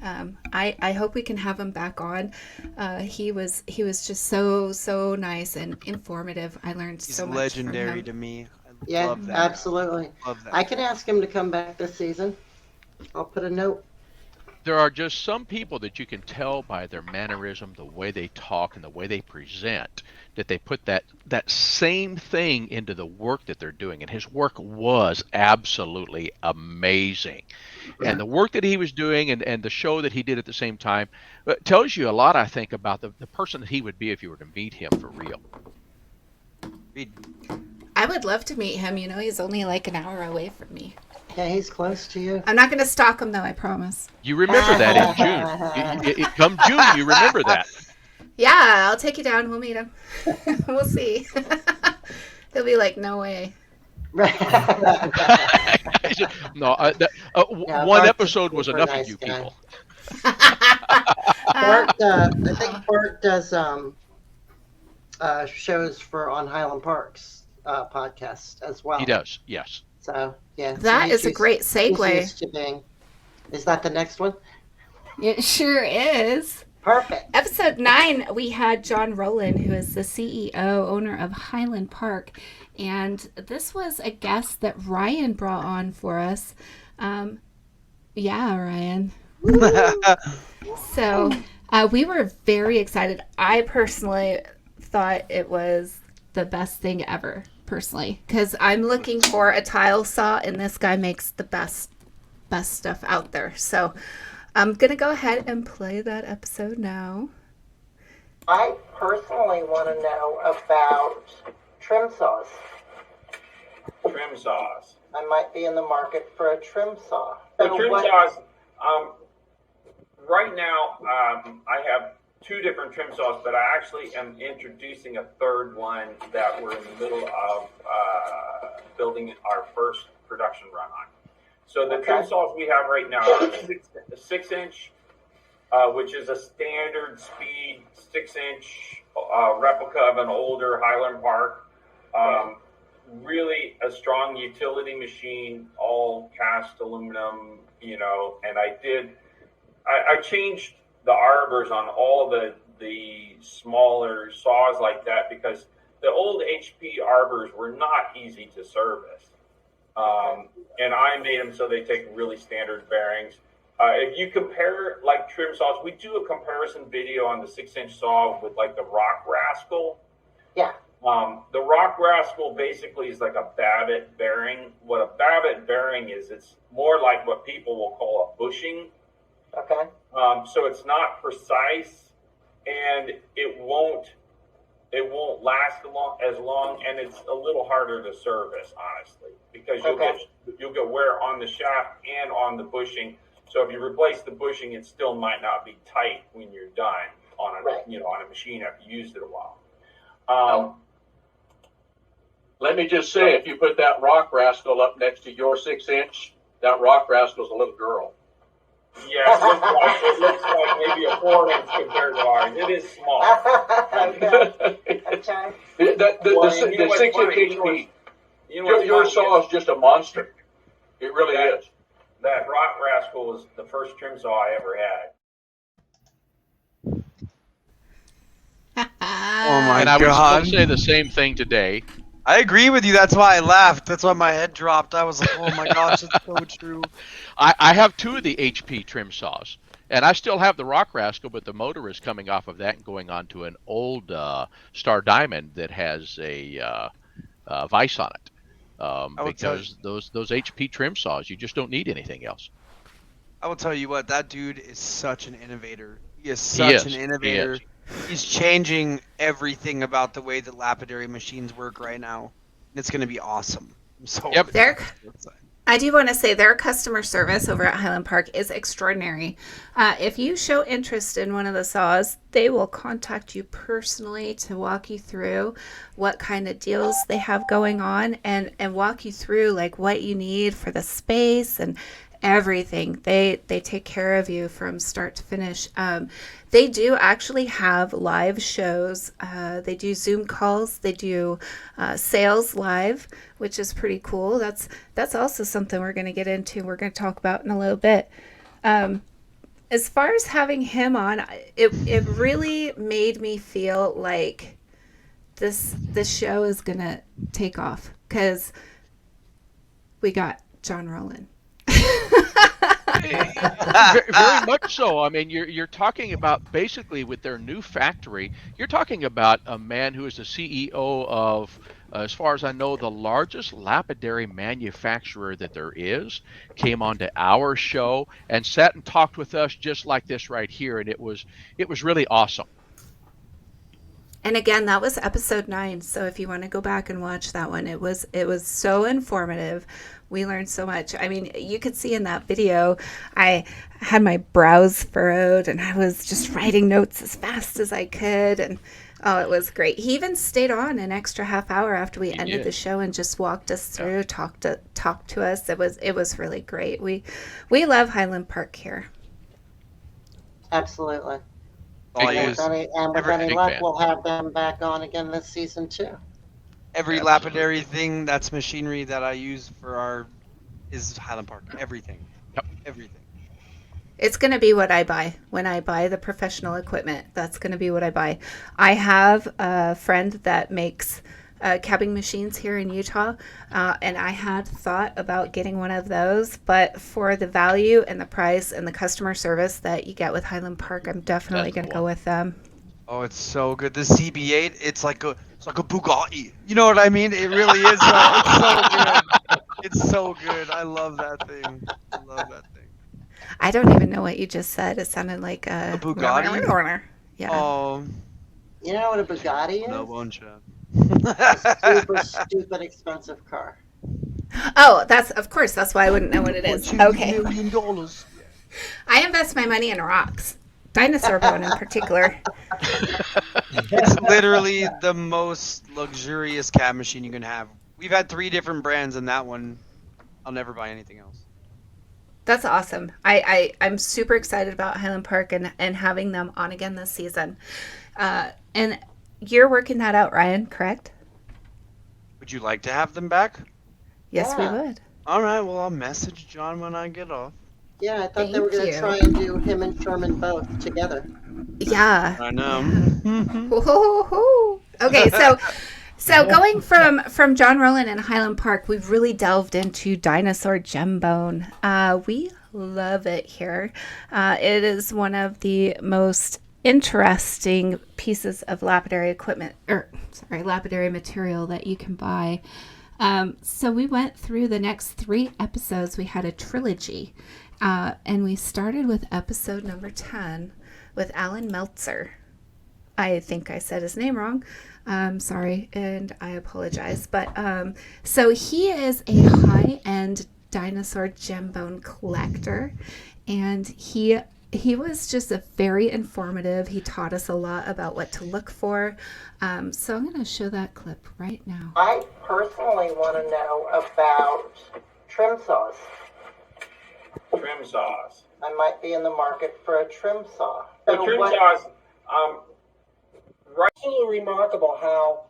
I hope we can have him back on. He was just so nice and informative. I learned so much. He's legendary from him. to me. Yeah, Love that. absolutely. Love that. I can ask him to come back this season. I'll put a note. There are just some people that you can tell by their mannerism, the way they talk, and the way they present, that they put that same thing into the work that they're doing. And his work was absolutely amazing. And the work that he was doing and the show that he did at the same time tells you a lot, I think, about the person that he would be if you were to meet him for real. I would love to meet him. You know, he's only like an hour away from me. Yeah, he's close to you. I'm not going to stalk him, though, I promise. You remember that in June. Come June, you remember that. Yeah, I'll take you down. We'll meet him. We'll see. He'll be like, no way. No, one episode was enough of you people. I think Bart does shows on Highland Park's podcast as well. He does, yes. So, yeah. That is a great segue. Is that the next one? It sure is. Perfect. Episode 9, we had John Rowland, who is the CEO, owner of Highland Park. And this was a guest that Ryan brought on for us. Yeah, Ryan. So we were very excited. I personally thought it was the best thing ever, personally, because I'm looking for a tile saw, and this guy makes the best stuff out there. So I'm going to go ahead and play that episode now. I personally want to know about trim saws. Trim saws. I might be in the market for a trim saw. The trim saws, right now, I have 2 different trim saws, but I actually am introducing a third one that we're in the middle of building our first production run on. So the trim saws we have right now are a 6-inch, which is a standard speed 6-inch replica of an older Highland Park. Really a strong utility machine, all cast aluminum, you know, and I changed the arbors on all the smaller saws like that because the old HP arbors were not easy to service. And I made them so they take really standard bearings. If you compare like trim saws, we do a comparison video on the 6-inch saw with like the Rock Rascal. Yeah. The Rock Rascal basically is like a Babbitt bearing. What a Babbitt bearing is, it's more like what people will call a bushing. Okay. So it's not precise, and it won't last as long, and it's a little harder to service, honestly, because you'll get wear on the shaft and on the bushing. So if you replace the bushing, it still might not be tight when you're done on a machine after you used it a while. Let me just say, if you put that Rock Rascal up next to your 6-inch, that Rock Rascal's a little girl. Yeah, it looks like maybe a 4-inch compared to ours. It is small. Okay. The 6-inch HP, your saw is just a monster. It really is. That Rock Rascal was the first trim saw I ever had. Oh my and I God. was going to say the same thing today. I agree with you. That's why I laughed. That's why my head dropped. I was like, oh my gosh, that's so true. I have 2 of the HP trim saws, and I still have the Rock Rascal, but the motor is coming off of that and going on to an old Star Diamond that has a vise on it. because those HP trim saws, you just don't need anything else. I will tell you what, that dude is such an innovator. He is He such is. an innovator. He's changing everything about the way that lapidary machines work right now. It's going to be awesome. I'm so excited. I do want to say their customer service over at Highland Park is extraordinary. If you show interest in one of the saws, they will contact you personally to walk you through what kind of deals they have going on and walk you through like what you need for the space and everything. They take care of you from start to finish. They do actually have live shows. They do Zoom calls. They do sales live, which is pretty cool. That's also something we're going to get into. We're going to talk about in a little bit. As far as having him on, it really made me feel like this show is going to take off because we got John Rowland. Very much so. I mean, you're talking about basically with their new factory, you're talking about a man who is the CEO of, as far as I know, the largest lapidary manufacturer that there is, came onto our show and sat and talked with us just like this right here, and it was really awesome. And again, that was episode 9. So if you want to go back and watch that one, it was so informative. We learned so much. I mean, you could see in that video, I had my brows furrowed and I was just writing notes as fast as I could. And oh, it was great. He even stayed on an extra half hour after we ended the show and just walked us through, talked to us. It was really great. We love Highland Park here. Absolutely. With any luck, we'll have them back on again this season too. Every lapidary thing that's machinery that I use for is Highland Park. Everything. Yep. Everything. It's going to be what I buy. When I buy the professional equipment, that's going to be what I buy. I have a friend that makes cabbing machines here in Utah, and I had thought about getting one of those, but for the value and the price and the customer service that you get with Highland Park, I'm definitely going to go with them. Oh, it's so good. The CB8, it's like a Bugatti. You know what I mean? It really is. It's so good. It's so good. I love that thing. I love that thing. I don't even know what you just said. It sounded like a Bugatti. Yeah. Oh. You know what a Bugatti is? No, won't you? Super stupid expensive car. Oh, of course. That's why I wouldn't know what it is. Okay. $1 million. I invest my money in rocks. Dinosaur bone in particular. It's literally the most luxurious cab machine you can have. We've had 3 different brands, and that one, I'll never buy anything else. That's awesome. I'm super excited about Highland Park and having them on again this season. And you're working that out, Ryan, correct? Would you like to have them back? Yes, we would. All right, well, I'll message John when I get off. Yeah, I thought they were going to try and do him and Sherman both together. Yeah. I know. Okay, so going from John Rowland and Highland Park, we've really delved into dinosaur gem bone. We love it here. It is one of the most interesting pieces of lapidary lapidary material that you can buy. So we went through the next 3 episodes. We had a trilogy. And we started with episode number 10 with Alan Meltzer. I think I said his name wrong. Sorry, and I apologize. But so he is a high-end dinosaur gem bone collector, and he was just a very informative. He taught us a lot about what to look for. So I'm going to show that clip right now. I personally want to know about trim saws. Trim saws. I might be in the market for a trim saw. The trim saws, absolutely remarkable how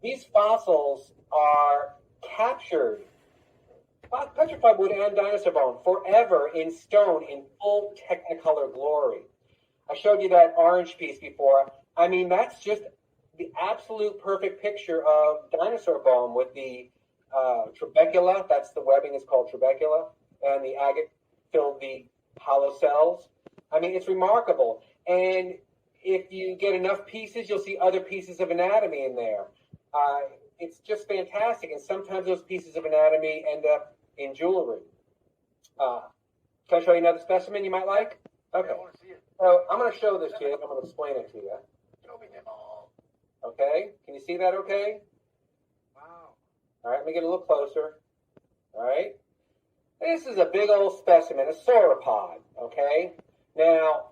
these fossils are captured, petrified wood and dinosaur bone, forever in stone in full Technicolor glory. I showed you that orange piece before. I mean, that's just the absolute perfect picture of dinosaur bone with the trabecula. That's the webbing is called trabecula. And the agate filled the hollow cells. I mean, it's remarkable. And if you get enough pieces, you'll see other pieces of anatomy in there. it's just fantastic. And sometimes those pieces of anatomy end up in jewelry. Can I show you another specimen you might like? Okay. So I'm going to show this to you. I'm going to explain it to you. Okay. Can you see that okay? Wow. All right. Let me get a little closer. All right. This is a big old specimen, a sauropod. Okay. Now,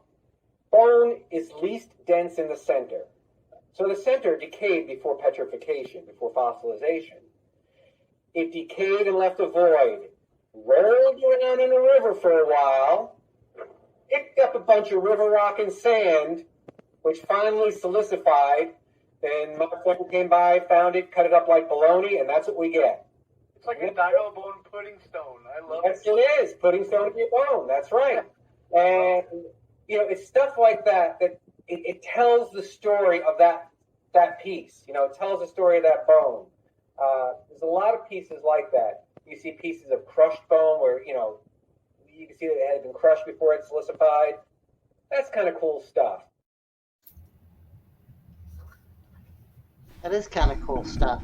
bone is least dense in the center. So the center decayed before petrification, before fossilization. It decayed and left a void. Rolled around in a river for a while, picked up a bunch of river rock and sand, which finally solidified. Then my friend came by, found it, cut it up like bologna, and that's what we get. It's like a dino bone pudding stone. I love Yes, it. it is. Pudding stone in your bone. That's right. And, it's stuff like that it tells the story of that piece. It tells the story of that bone. There's a lot of pieces like that. You see pieces of crushed bone where, you can see that it had been crushed before it solidified. That's kind of cool stuff. That is kind of cool stuff.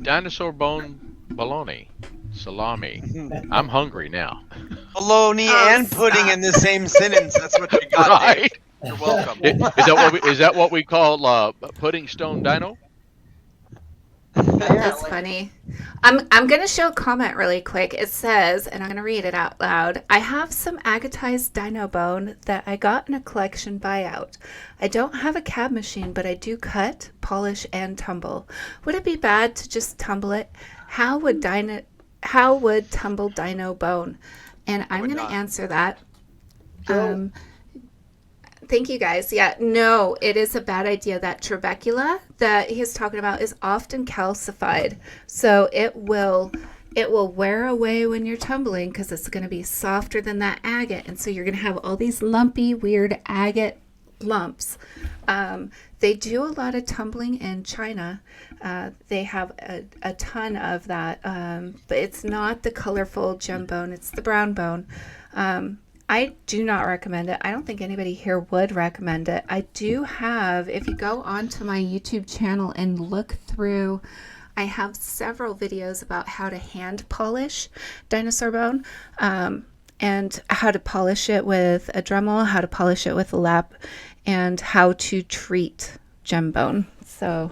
Dinosaur bone bologna, salami. I'm hungry now. Bologna and pudding in the same sentence. That's what you got. Right. You're welcome. Is that what we call pudding stone dino? That's funny. I'm going to show a comment really quick. It says, and I'm going to read it out loud, I have some agatized dino bone that I got in a collection buyout. I don't have a cab machine, but I do cut, polish, and tumble. Would it be bad to just tumble it? How would tumble dino bone? And I'm going to answer that. Thank you, guys. Yeah, no, it is a bad idea. That trabecula that he's talking about is often calcified. So it will wear away when you're tumbling because it's going to be softer than that agate. And so you're going to have all these lumpy, weird agate lumps. They do a lot of tumbling in China. They have a ton of that. But it's not the colorful gem bone. It's the brown bone. I do not recommend it. I don't think anybody here would recommend it. I do have, if you go onto my YouTube channel and look through, I have several videos about how to hand polish dinosaur bone, and how to polish it with a Dremel, how to polish it with a lap, and how to treat gem bone. So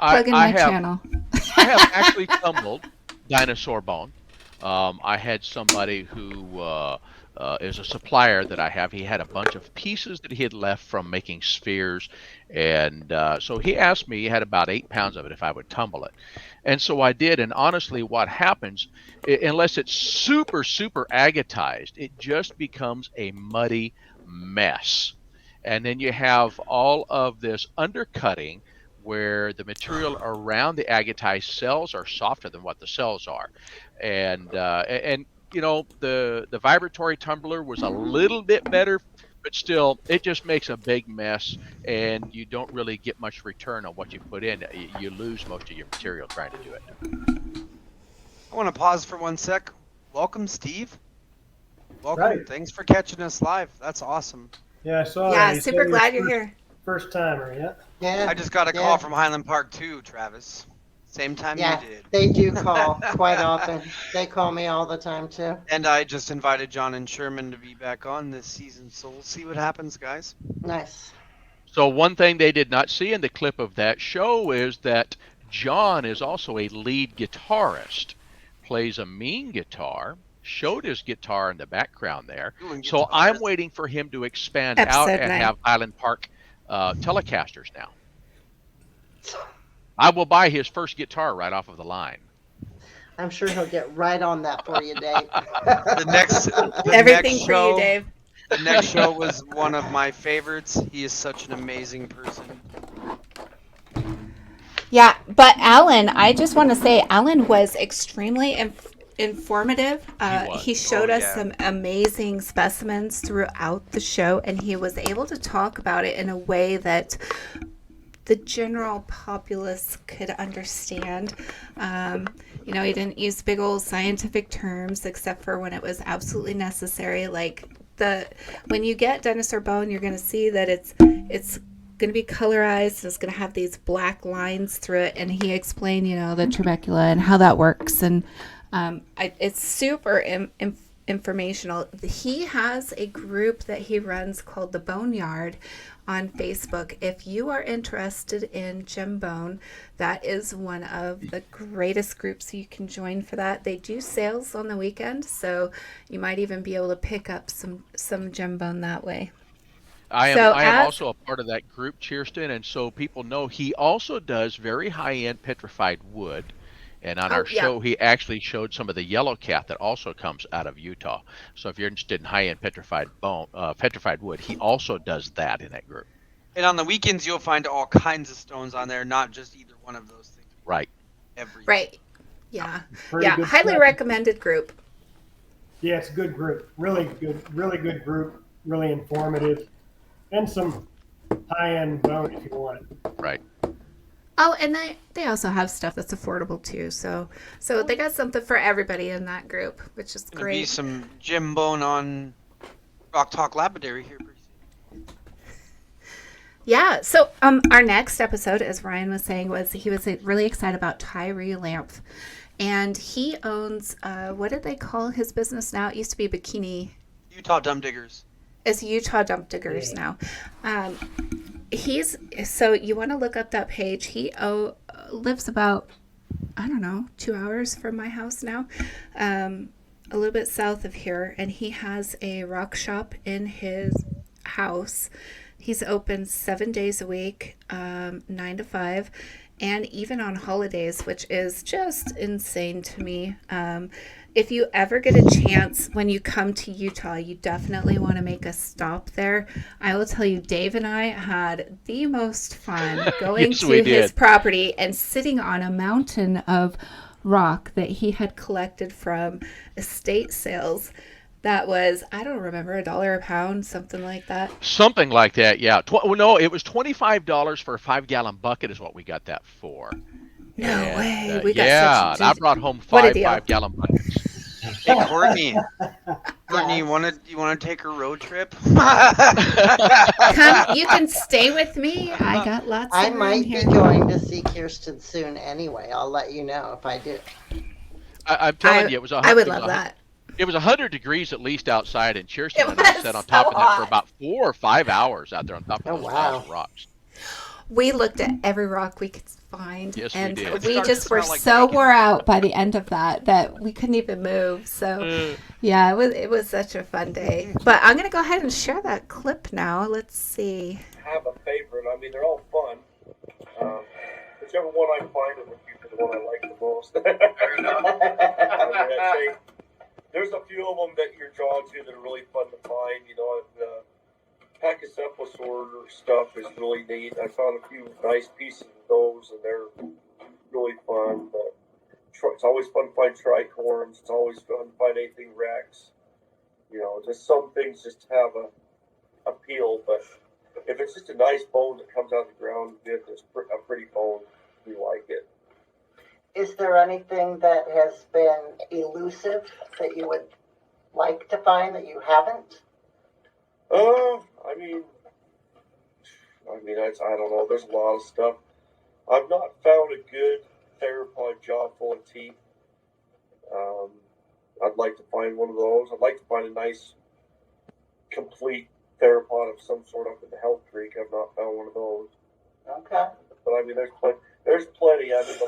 plug in my channel. I have actually tumbled dinosaur bone. I had somebody who is a supplier that I have. He had a bunch of pieces that he had left from making spheres, and so he asked me, he had about 8 pounds of it, if I would tumble it. And so I did, and honestly what happens, unless it's super agatized, it just becomes a muddy mess. And then you have all of this undercutting where the material around the agatized cells are softer than what the cells are. And the vibratory tumbler was a little bit better, but still it just makes a big mess, and you don't really get much return on what you put in. You lose most of your material trying to do it. I want to pause for 1 sec. Welcome, Steve. Welcome. Right. Thanks for catching us live. That's awesome. Yeah, I saw Yeah, that. You super said glad you're here. First timer, yeah. Yeah. I just got a call from Highland Park too, Travis. Same time Yeah, you did. they do call quite often. They call me all the time too. And I just invited John and Sherman to be back on this season, so we'll see what happens, guys. Nice. So one thing they did not see in the clip of that show is that John is also a lead guitarist, plays a mean guitar, showed his guitar in the background there. So I'm waiting for him to expand out and have Highland Park Telecasters now. I will buy his first guitar right off of the line. I'm sure he'll get right on that for you, Dave. Everything for you, Dave. The next show was one of my favorites. He is such an amazing person. Yeah, but Alan, I just want to say, Alan was extremely informative. He showed us some amazing specimens throughout the show, and he was able to talk about it in a way that the general populace could understand. He didn't use big old scientific terms except for when it was absolutely necessary. Like when you get dinosaur bone, you're going to see that it's going to be colorized. It's going to have these black lines through it. And he explained, the trabecula and how that works. And it's super informational. He has a group that he runs called the Boneyard on Facebook. If you are interested in gem bone, that is one of the greatest groups you can join for that. They do sales on the weekend, so you might even be able to pick up some gem bone that way. I am also a part of that group, Kirsten, and so people know he also does very high-end petrified wood. And on our show, he actually showed some of the yellow cat that also comes out of Utah. So if you're interested in high-end petrified wood, he also does that in that group. And on the weekends, you'll find all kinds of stones on there, not just either one of those things. Right. Everything. Right. Yeah. Pretty good Highly stuff. recommended group. Yeah, it's a good group. Really good group. Really informative, and some high-end bone if you want it. Right. Oh, and they also have stuff that's affordable too. So they got something for everybody in that group, which is great. There'll be some gem bone on Rock Talk Lapidary here pretty soon. Yeah. So our next episode, as Ryan was saying, he was really excited about Tyree Lamp, and he owns what did they call his business now? It used to be Bikini. Utah Dump Diggers. It's Utah Dump Diggers now. So you want to look up that page. He lives about, 2 hours from my house now, a little bit south of here, and he has a rock shop in his house. He's open 7 days a week, 9 to 5, and even on holidays, which is just insane to me. If you ever get a chance when you come to Utah, you definitely want to make a stop there. I will tell you, Dave and I had the most fun going to his property and sitting on a mountain of rock that he had collected from estate sales. That was, I don't remember, $1 a pound, something like that. Something like that, yeah. No, it was $25 for a 5-gallon bucket is what we got that for. No way. We got such a I brought home 5-gallon buckets. Hey, Courtney, you want to take a road trip? Come, you can stay with me. I got lots of room might here. be going to see Kirsten soon anyway. I'll let you know if I do. I'm telling you, it was I would love that. It was 100 degrees at least outside, and Kirsten and I sat on top of that for about 4 or 5 hours out there on top of those thousand rocks. We looked at every rock we could find, yes, and we just were so wore out by the end of that we couldn't even move. So, yeah, it was such a fun day. But I'm gonna go ahead and share that clip now. Let's see. I have a favorite. I mean, they're all fun. Whichever one I find is the one I like the most. I'd say there's a few of them that you're drawn to that are really fun to find. The Pachycephalosaur stuff is really neat. I found a few nice pieces of those, and they're really fun. But it's always fun to find tricorns. It's always fun to find anything Rex. Just some things just have a appeal. But if it's just a nice bone that comes out of the ground, it's a pretty bone, we like it. Is there anything that has been elusive that you would like to find that you haven't? I don't know. There's a lot of stuff. I've not found a good theropod jaw full of teeth. I'd like to find one of those. I'd like to find a nice, complete theropod of some sort up in the Hell Creek. I've not found one of those. Okay. But there's plenty. There's plenty. I mean,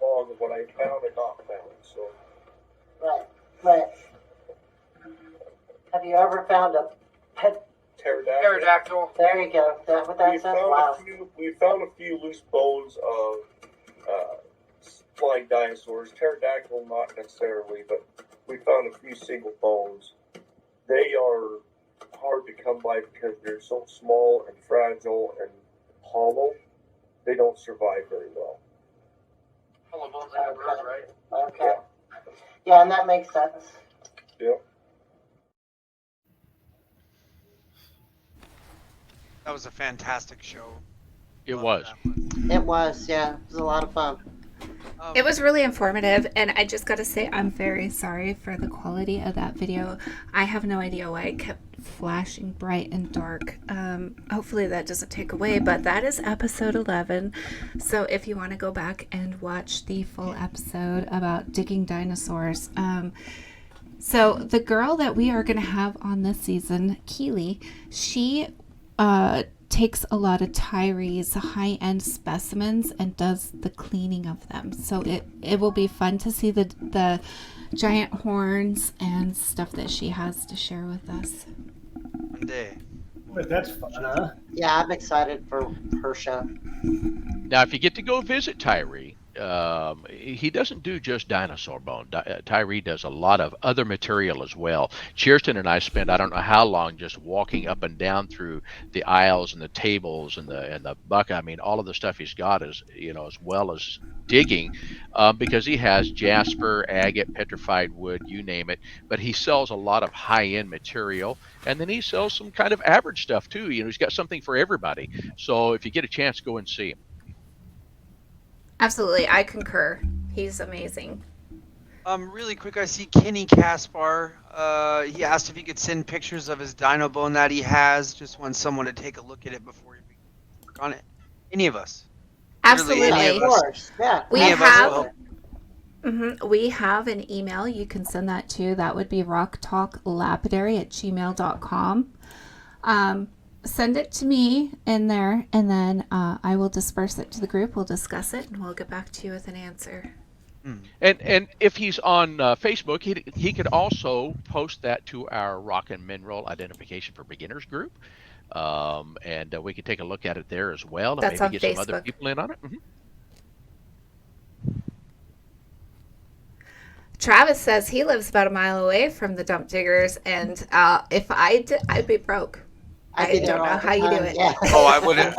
long of what I found and not found. So. Right. Have you ever found a pterodactyl? There you go. Is that what that says? Wow. We found a few loose bones of flying dinosaurs. Pterodactyl, not necessarily, but we found a few single bones. They are hard to come by because they're so small and fragile and hollow. They don't survive very well. Hollow bones like a bird, right? Okay. Yeah, and that makes sense. Yep. That was a fantastic show. It was. It was, yeah. It was a lot of fun. It was really informative, and I just got to say I'm very sorry for the quality of that video. I have no idea why it kept flashing bright and dark. Hopefully that doesn't take away, but that is episode 11. So if you want to go back and watch the full episode about digging dinosaurs, so the girl that we are going to have on this season, Keely, she takes a lot of Tyree's high-end specimens and does the cleaning of them. So it will be fun to see the giant horns and stuff that she has to share with us. One day. But that's fun, huh? Yeah, I'm excited for her show. Now, if you get to go visit Tyree, he doesn't do just dinosaur bone. Tyree does a lot of other material as well. Kirsten and I spent I don't know how long just walking up and down through the aisles and the tables and the bucket. I mean, all of the stuff he's got is, as well as digging, because he has jasper, agate, petrified wood, you name it. But he sells a lot of high-end material, and then he sells some kind of average stuff too. He's got something for everybody. So if you get a chance, go and see him. Absolutely, I concur. He's amazing. Really quick, I see Kenny Caspar. He asked if he could send pictures of his dino bone that he has. Just want someone to take a look at it before you work on it. Any of us. Absolutely. Really, any of us. Yeah. We Any of us will have we have an email you can send that to. That would be rocktalklapidary@gmail.com. Send it to me in there, and then I will disperse it to the group. We'll discuss it, and we'll get back to you with an answer. And if he's on Facebook, he could also post that to our Rock and Mineral Identification for Beginners group, and we could take a look at it there as well, and That's maybe on get Facebook. some other people in on it. Travis says he lives about a mile away from the dump diggers, and if I did, I'd be broke. I don't know how you do it. Yeah. Oh, I wouldn't.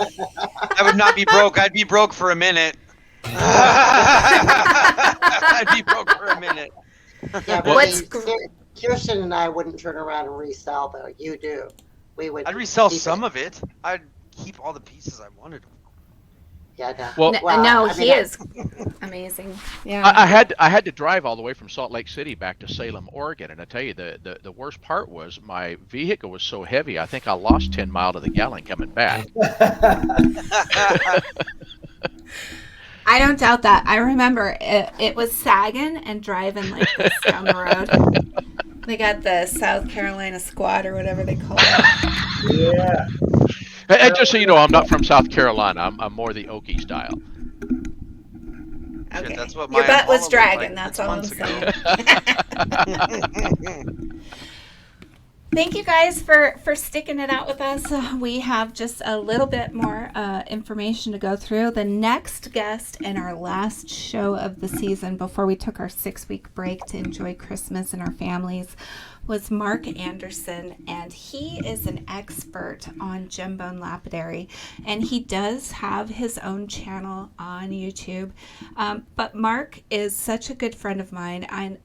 I would not be broke. I'd be broke for a minute. I'd be broke for a minute. Yeah, but Kirsten and I wouldn't turn around and resell, though. You do. We would. I'd resell some of it. I'd keep all the pieces I wanted. Yeah, Well, no, he is amazing. Yeah. I had to drive all the way from Salt Lake City back to Salem, Oregon, and I tell you the worst part was my vehicle was so heavy. I think I lost 10 miles to the gallon coming back. I don't doubt that. I remember it was sagging and driving like this down the road. They got the South Carolina squad or whatever they call it. Yeah. And just so you know, I'm not from South Carolina. I'm more the Okie style. Okay. Shit, that's what Your my butt was Impala dragging. looked like That's all I'm 6 months saying. Thank you guys for sticking it out with us. We have just a little bit more information to go through. The next guest and our last show of the season before we took our 6-week break to enjoy Christmas and our families was Mark Anderson, and he is an expert on gem-bone lapidary, and he does have his own channel on YouTube. But Mark is such a good friend of mine, and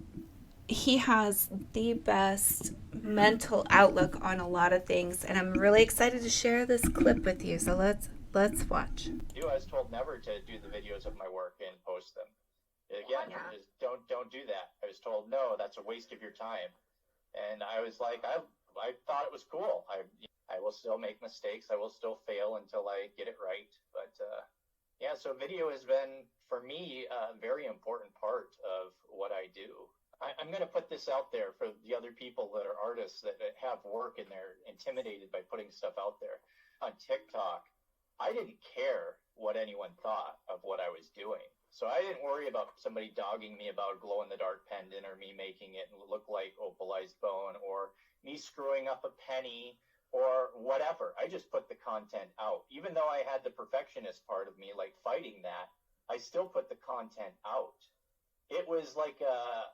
he has the best mental outlook on a lot of things, and I'm really excited to share this clip with you. So let's watch. I was told never to do the videos of my work and post them. Again, just don't do that. I was told no, that's a waste of your time. And I was like, I thought it was cool. I will still make mistakes. I will still fail until I get it right. But yeah, so video has been for me a very important part of what I do. I'm going to put this out there for the other people that are artists that have work and they're intimidated by putting stuff out there. On TikTok, I didn't care what anyone thought of what I was doing. So I didn't worry about somebody dogging me about glow-in-the-dark pendant or me making it look like opalized bone or me screwing up a penny or whatever. I just put the content out. Even though I had the perfectionist part of me, like fighting that, I still put the content out. It was like a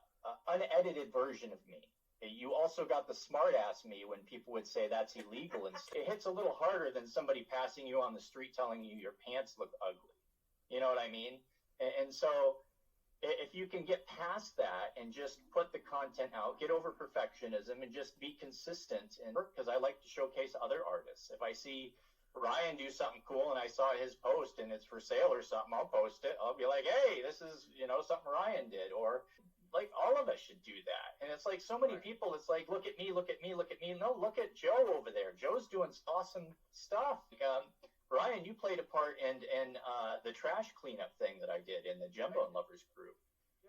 unedited version of me. You also got the smart-ass me when people would say that's illegal, and it hits a little harder than somebody passing you on the street telling you your pants look ugly. You know what I mean? And so if you can get past that and just put the content out, get over perfectionism and just be consistent, and because I like to showcase other artists. If I see Ryan do something cool and I saw his post and it's for sale or something, I'll post it. I'll be like, hey, this is, something Ryan did. Or like all of us should do that. And it's like so many people, it's like, look at me, look at me, look at me. No, look at Joe over there. Joe's doing awesome stuff. Ryan, you played a part in the trash cleanup thing that I did in the Jumbo Lovers group.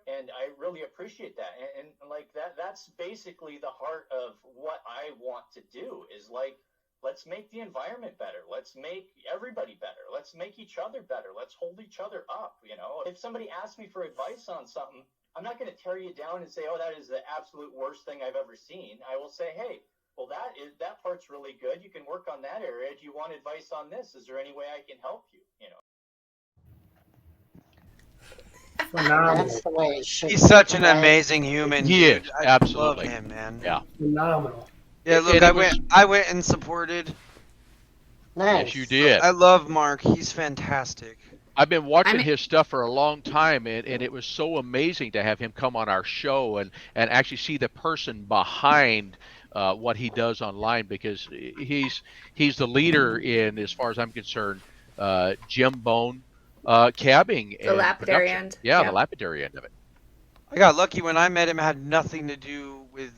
And I really appreciate that. And like that's basically the heart of what I want to do is like, let's make the environment better. Let's make everybody better. Let's make each other better. Let's hold each other up. You know, if somebody asks me for advice on something, I'm not going to tear you down and say, oh, that is the absolute worst thing I've ever seen. I will say, hey, well, that part's really good. You can work on that area. Do you want advice on this? Is there any way I can help you? You know. That's the way it should He's be, such an right? amazing human. He dude. is, I absolutely. love him, man. Yeah. Phenomenal. Yeah, look, I went and supported. Nice. Yes, you did. I love Mark. He's fantastic. I've been watching his stuff for a long time, and it was so amazing to have him come on our show and actually see the person behind what he does online, because he's the leader in, as far as I'm concerned, Jim Bone cabbing The and lapidary production. end. Yeah, Yep. the lapidary end of it. I got lucky when I met him. It had nothing to do with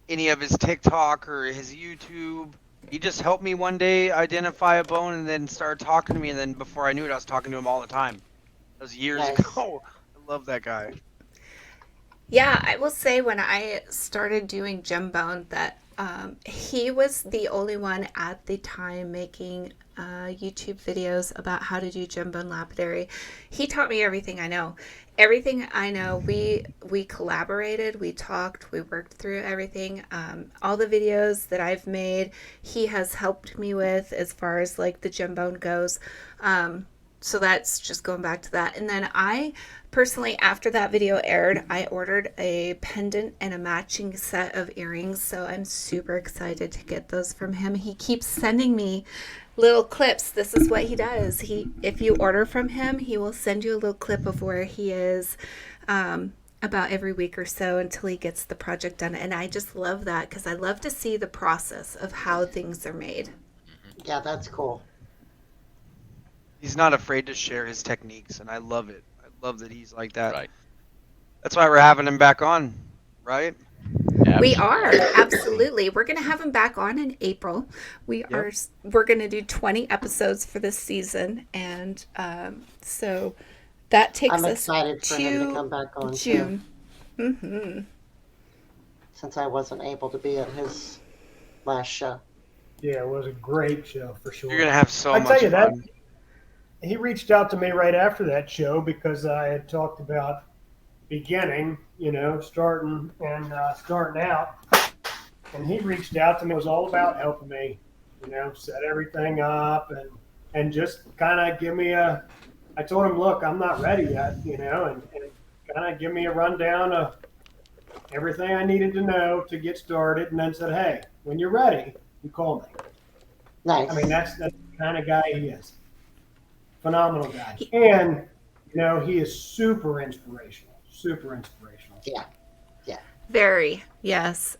any of his TikTok or his YouTube. He just helped me one day identify a bone and then started talking to me. And then before I knew it, I was talking to him all the time. That was years ago. I love that guy. Yeah, I will say when I started doing Jim Bone that he was the only one at the time making YouTube videos about how to do Jim Bone lapidary. He taught me everything I know. Everything I know, we collaborated, we talked, we worked through everything. All the videos that I've made, he has helped me with as far as like the Jim Bone goes. So that's just going back to that. And then I personally, after that video aired, I ordered a pendant and a matching set of earrings. So I'm super excited to get those from him. He keeps sending me little clips. This is what he does. If you order from him, he will send you a little clip of where he is about every week or so until he gets the project done. And I just love that because I love to see the process of how things are made. Yeah, that's cool. He's not afraid to share his techniques, and I love it. I love that he's like that. Right. That's why we're having him back on, right? We are, absolutely. We're going to have him back on in April. We're going to do 20 episodes for this season, and so that takes I'm us excited for him to come back on June. Since I wasn't able to be at his last show. Yeah, it was a great show for sure. You're gonna have so I much tell you fun. that he reached out to me right after that show because I had talked about beginning, starting out, and he reached out to me. It was all about helping me, set everything up and just kind of give me I told him, look, I'm not ready yet, and kind of give me a rundown of everything I needed to know to get started, and then said, hey, when you're ready, you call me. Nice. I mean, that's the kind of guy he is. Phenomenal guy. And, he is super inspirational. Super inspirational. Yeah. Yeah. Very, yes.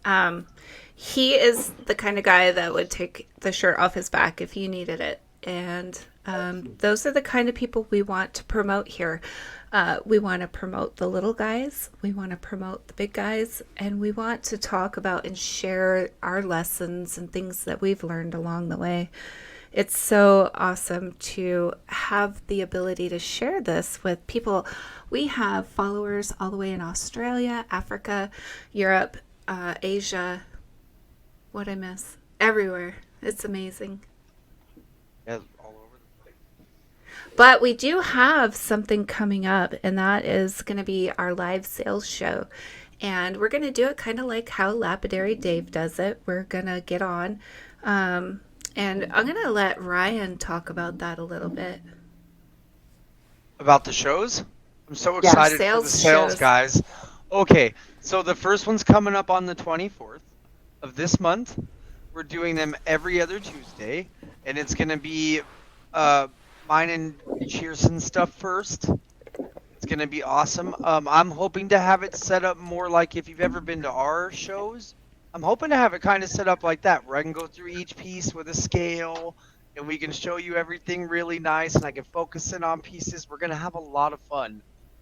He is the kind of guy that would take the shirt off his back if you needed it. And those are the kind of people we want to promote here. We want to promote the little guys. We want to promote the big guys. And we want to talk about and share our lessons and things that we've learned along the way. It's so awesome to have the ability to share this with people. We have followers all the way in Australia, Africa, Europe, Asia. What'd I miss? Everywhere. It's amazing. Yeah, all over the place. But we do have something coming up, and that is going to be our live sales show. And we're going to do it kind of like how Lapidary Dave does it. We're going to get on. And I'm going to let Ryan talk about that a little bit. About the shows? I'm so excited for the sales guys. Okay, so the first one's coming up on the 24th of this month. We're doing them every other Tuesday, and it's going to be mine and Cheerson's stuff first. It's going to be awesome. I'm hoping to have it set up more like if you've ever been to our shows. I'm hoping to have it kind of set up like that, where I can go through each piece with a scale, and we can show you everything really nice, and I can focus in on pieces. We're going to have a lot of fun.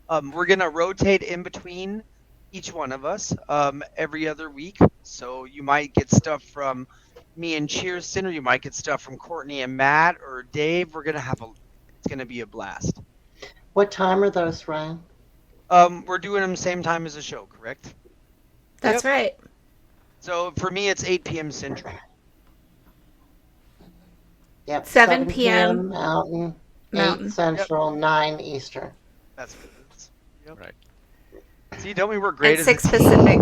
We're going to rotate in between each one of us every other week. So you might get stuff from me and Cheerston, or you might get stuff from Courtney and Matt or Dave. It's gonna be a blast. What time are those, Ryan? We're doing them same time as the show, correct? That's right. So for me, it's 8 p.m. Central. Yep. 7 p.m. Mountain, Mountain. 8 Central, 9 Eastern. That's what it is. Yep. Right. See, don't we work great And as 6 a team? Pacific.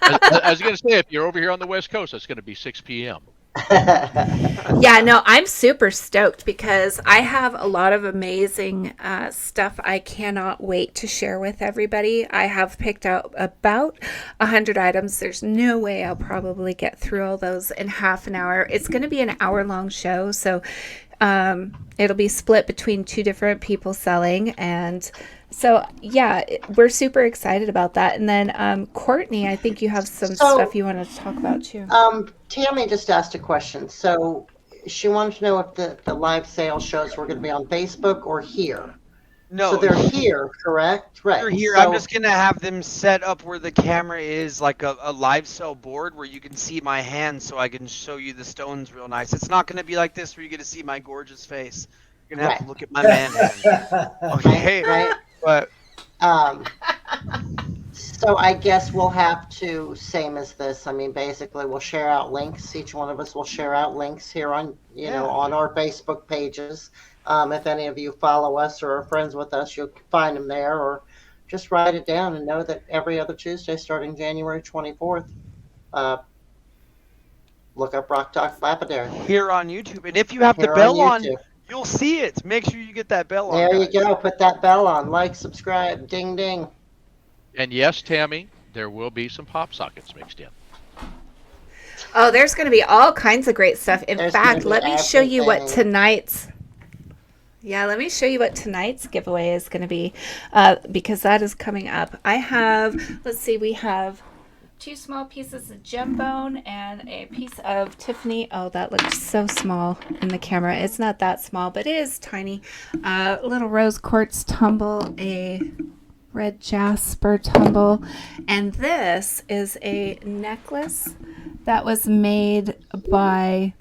I was going to say, if you're over here on the West Coast, it's going to be 6 p.m. Yeah, no, I'm super stoked because I have a lot of amazing stuff I cannot wait to share with everybody. I have picked out about 100 items. There's no way I'll probably get through all those in half an hour. It's going to be an hour-long show, so it'll be split between 2 different people selling. And so, yeah, we're super excited about that. And then, Courtney, I think you have some stuff you wanted to talk about, too. Tammy just asked a question. So she wanted to know if the live sales shows were going to be on Facebook or here. No. So they're here, correct? Right. They're here. So, I'm just going to have them set up where the camera is like a live sell board where you can see my hand so I can show you the stones real nice. It's not going to be like this where you get to see my gorgeous face. You're going to have to look at my man hand. Okay. Right. But so I guess we'll have to, same as this. I mean, basically, we'll share out links. Each one of us will share out links here on, on our Facebook pages. If any of you follow us or are friends with us, you'll find them there, or just write it down and know that every other Tuesday starting January 24th, look up Rock Talk Lapidary. Here on YouTube. And if you have the bell on, you'll see it. Make sure you get that bell on. There you go. Put that bell on. Like, subscribe. Ding, ding. And yes, Tammy, there will be some pop sockets mixed in. Oh, there's going to be all kinds of great stuff. In fact, let me show you what tonight's... Yeah, let me show you what tonight's giveaway is going to be, because that is coming up. I have, let's see, we have 2 small pieces of gem bone and a piece of Tiffany. Oh, that looks so small in the camera. It's not that small, but it is tiny. Little rose quartz tumble, a red jasper tumble, and this is a necklace that was made by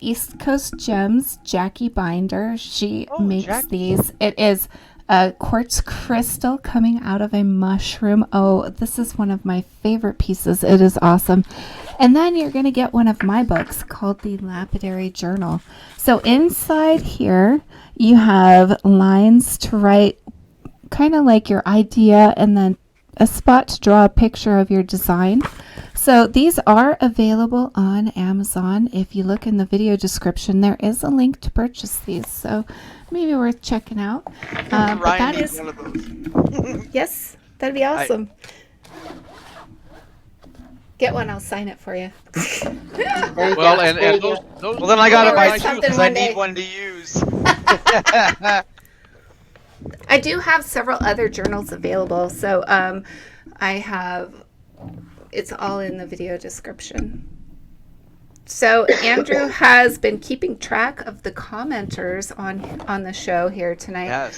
East Coast Gems, Jackie Binder. She makes these. It is a quartz crystal coming out of a mushroom. Oh, this is one of my favorite pieces. It is awesome. And then you're going to get one of my books called the Lapidary Journal. So inside here, you have lines to write kind of like your idea and then a spot to draw a picture of your design. So these are available on Amazon. If you look in the video description, there is a link to purchase these. So maybe worth checking out. But that is one of those. Yes, that'd be awesome. Get one, I'll sign it for you. Well, and those well, then I gotta buy 2 because I need one to use. I do have several other journals available, so I have, it's all in the video description. So Andrew has been keeping track of the commenters on the show here tonight.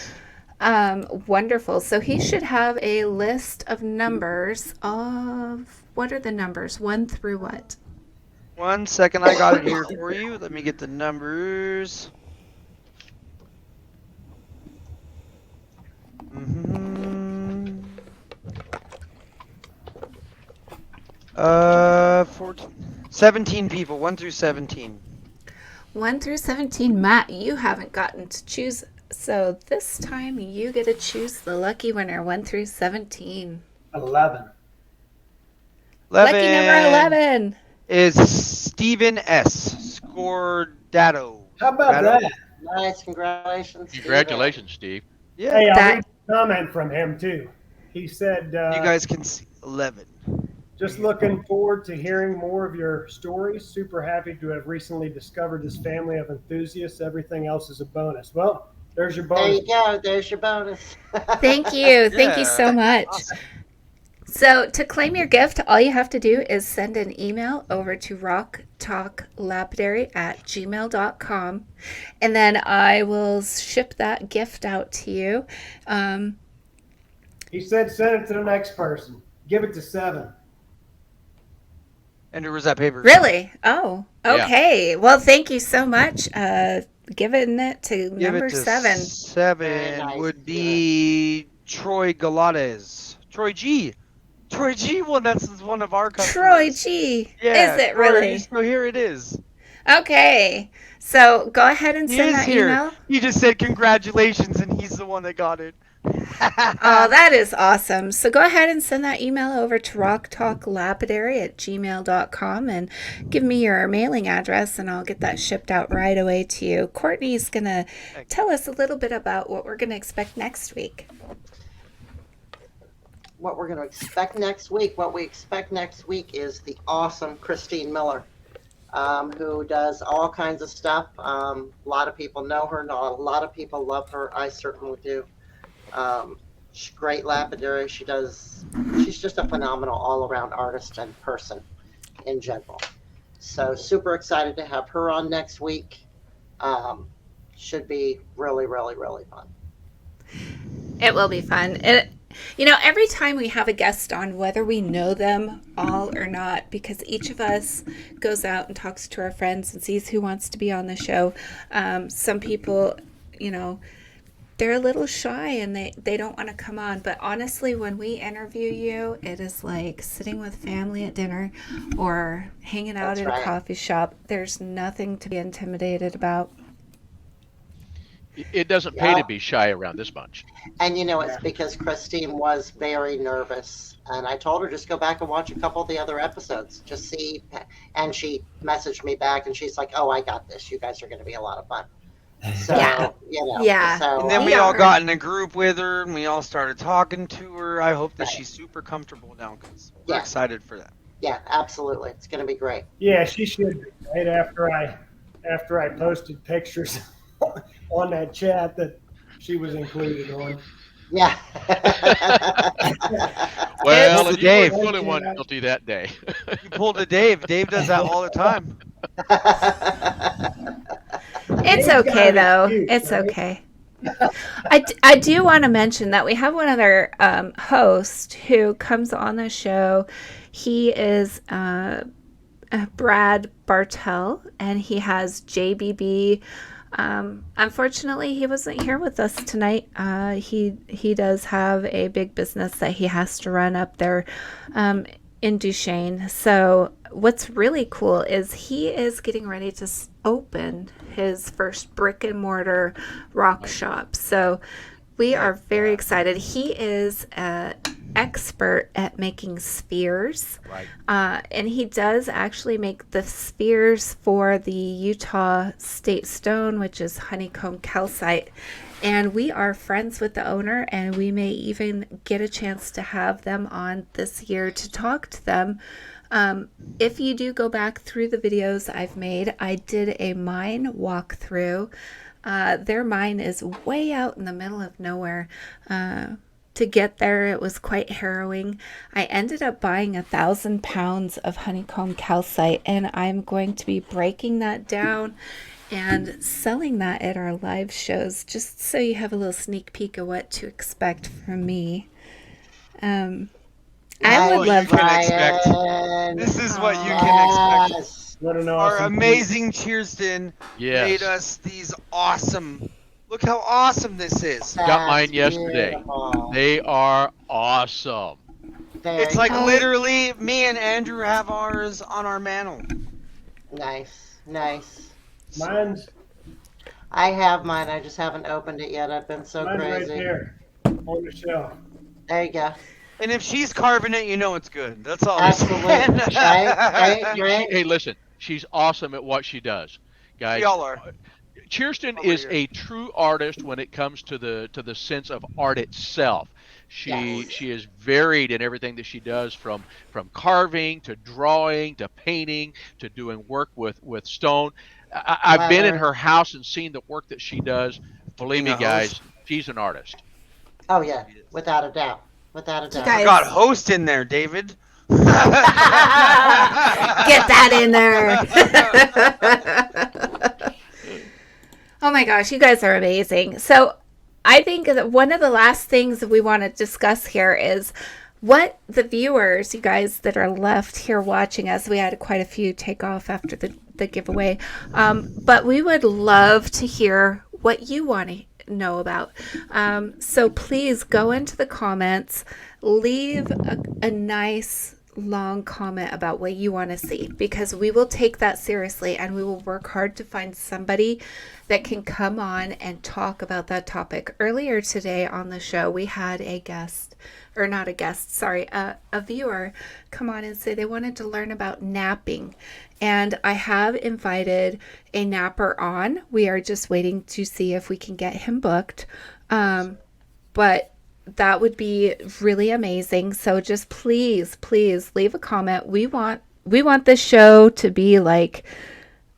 Yes. Wonderful. So he should have a list of numbers of, what are the numbers? 1 through what? 1 second, I got it here for you. Let me get the numbers. 17 people, 1 through 17. 1 through 17. Matt, you haven't gotten to choose, so this time you get to choose the lucky winner, 1 through 17. 11. Lucky number 11 is Stephen S. Scordato. How about that? Nice, congratulations. Congratulations, Steve. Yeah. Hey, I'll read a comment from him too. He said, "You guys can see 11. Just looking forward to hearing more of your stories. Super happy to have recently discovered this family of enthusiasts. Everything else is a bonus." Well, there's your bonus. There you go. There's your bonus. Thank you. Thank you so much. Awesome. So to claim your gift, all you have to do is send an email over to rocktalklapidary@gmail.com, and then I will ship that gift out to you. He said send it to the next person. Give it to 7. Andrew, where's that paper? Really? Oh, Yeah. okay. Well, thank you so much. Giving it to Give number it to 7. 7 nice. would be Troy Galades. Troy G. Troy G. Well, that's one of our customers. Troy G. Yeah. Is it Troy, really? So here it is. Okay. So go ahead and He send is that here. email. He just said congratulations, and he's the one that got it. Oh, that is awesome. So go ahead and send that email over to rocktalklapidary@gmail.com and give me your mailing address, and I'll get that shipped out right away to you. Courtney's going to tell us a little bit about what we're going to expect next week. What we're going to expect next week. What we expect next week is the awesome Christine Miller, who does all kinds of stuff. A lot of people know her. A lot of people love her. I certainly do. She's great lapidary. She's just a phenomenal all-around artist and person in general. So super excited to have her on next week. Should be really, really, really fun. It will be fun. Every time we have a guest on, whether we know them all or not, because each of us goes out and talks to our friends and sees who wants to be on the show. Some people, they're a little shy and they don't want to come on. But honestly, when we interview you, it is like sitting with family at dinner or hanging out at a coffee shop. There's nothing to be intimidated about. It doesn't pay to be shy around this bunch. And it's because Christine was very nervous. And I told her just go back and watch a couple of the other episodes. Just see. And she messaged me back and she's like, oh, I got this. You guys are going to be a lot of fun. So, Yeah. So, And then we all got in a group with her, and we all started talking to her. I hope that she's super comfortable now, because we're excited for that. Yeah, absolutely. It's going to be great. Yeah, she should be. Right after I posted pictures on that chat that she was included on. Yeah. Well, It's and you Dave. were the only one guilty that day. You pulled a Dave. Dave does that all the time. It's okay, though. It's okay. I do want to mention that we have one other host who comes on the show. He is Brad Bartel, and he has JBB. Unfortunately, he wasn't here with us tonight. He does have a big business that he has to run up there in Duchesne. So what's really cool is he is getting ready to open his first brick and mortar rock shop. So we are very excited. He is an expert at making spheres. Right. And he does actually make the spheres for the Utah State Stone, which is honeycomb calcite. And we are friends with the owner, and we may even get a chance to have them on this year to talk to them. If you do go back through the videos I've made, I did a mine walkthrough. Their mine is way out in the middle of nowhere. To get there, it was quite harrowing. I ended up buying 1,000 pounds of honeycomb calcite, and I'm going to be breaking that down and selling that at our live shows, just so you have a little sneak peek of what to expect from me. I would love Ryan. This is what you can expect. What an Our awesome amazing Cheerston Yes. made us these awesome. Look how awesome this is. Got mine yesterday. Beautiful. They are awesome. It's like literally me and Andrew have ours on our mantle. Nice. I have mine. I just haven't opened it yet. I've been so mine's crazy. right there on the shelf. There you go. And if she's carving it, you know it's good. That's all. Absolutely. right. Hey, listen. She's awesome at what she does, guys. We all are. Cheerston is a true artist when it comes to the sense of art itself. She is varied in everything that she does, from carving to drawing to painting to doing work with stone. I've been in her house and seen the work that she does. Believe me, guys, she's an artist. Oh yeah, without a doubt. Without a doubt. I got host in there, David. Get that in there. Oh my gosh, you guys are amazing. So I think that one of the last things that we want to discuss here is what the viewers, you guys that are left here watching us, we had quite a few take off after the giveaway, but we would love to hear what you want to know about. So please go into the comments, leave a nice long comment about what you want to see, because we will take that seriously and we will work hard to find somebody that can come on and talk about that topic. Earlier today on the show, we had a guest, or not a guest, sorry, a viewer come on and say they wanted to learn about napping. And I have invited a napper on. We are just waiting to see if we can get him booked. But that would be really amazing. So just please leave a comment. We want this show to be like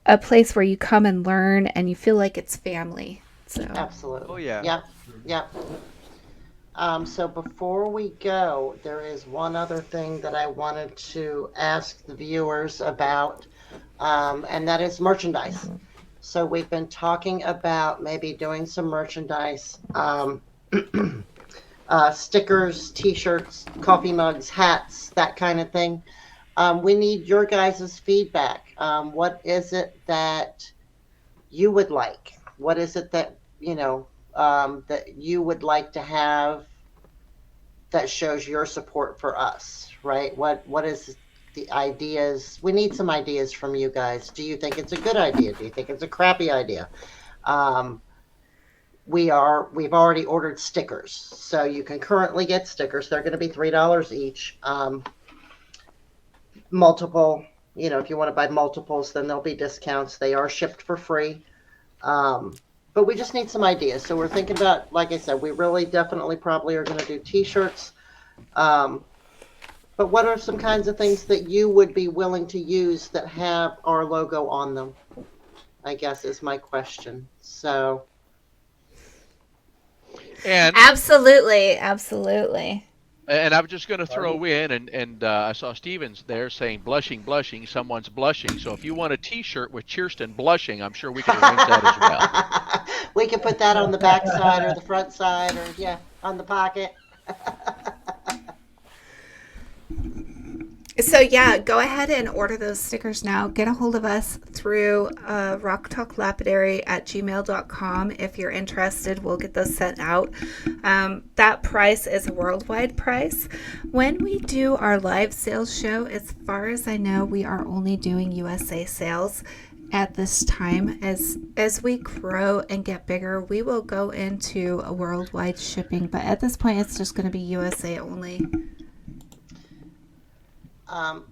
a place where you come and learn and you feel like it's family. So Absolutely. Oh yeah. Yep. So before we go, there is one other thing that I wanted to ask the viewers about, and that is merchandise. So we've been talking about maybe doing some merchandise, stickers, t-shirts, coffee mugs, hats, that kind of thing. We need your guys' feedback. What is it that you would like? What is it that, that you would like to have that shows your support for us, right? What is the ideas? We need some ideas from you guys. Do you think it's a good idea? Do you think it's a crappy idea? We've already ordered stickers, so you can currently get stickers. They're going to be $3 each. Multiple, if you want to buy multiples, then there'll be discounts. They are shipped for free. But we just need some ideas. So we're thinking about, like I said, we really definitely probably are going to do t-shirts. But what are some kinds of things that you would be willing to use that have our logo on them, I guess is my question. So. And absolutely. And I'm just going to throw in, and I saw Stevens there saying blushing, someone's blushing. So if you want a T-shirt with Kirsten blushing, I'm sure we can arrange that as well. We can put that on the back side or the front side, or on the pocket. So yeah, go ahead and order those stickers now. Get a hold of us through rocktalklapidary@gmail.com. If you're interested, we'll get those sent out. That price is a worldwide price. When we do our live sales show, as far as I know, we are only doing USA sales at this time. As we grow and get bigger, we will go into a worldwide shipping, but at this point, it's just going to be USA only. I'm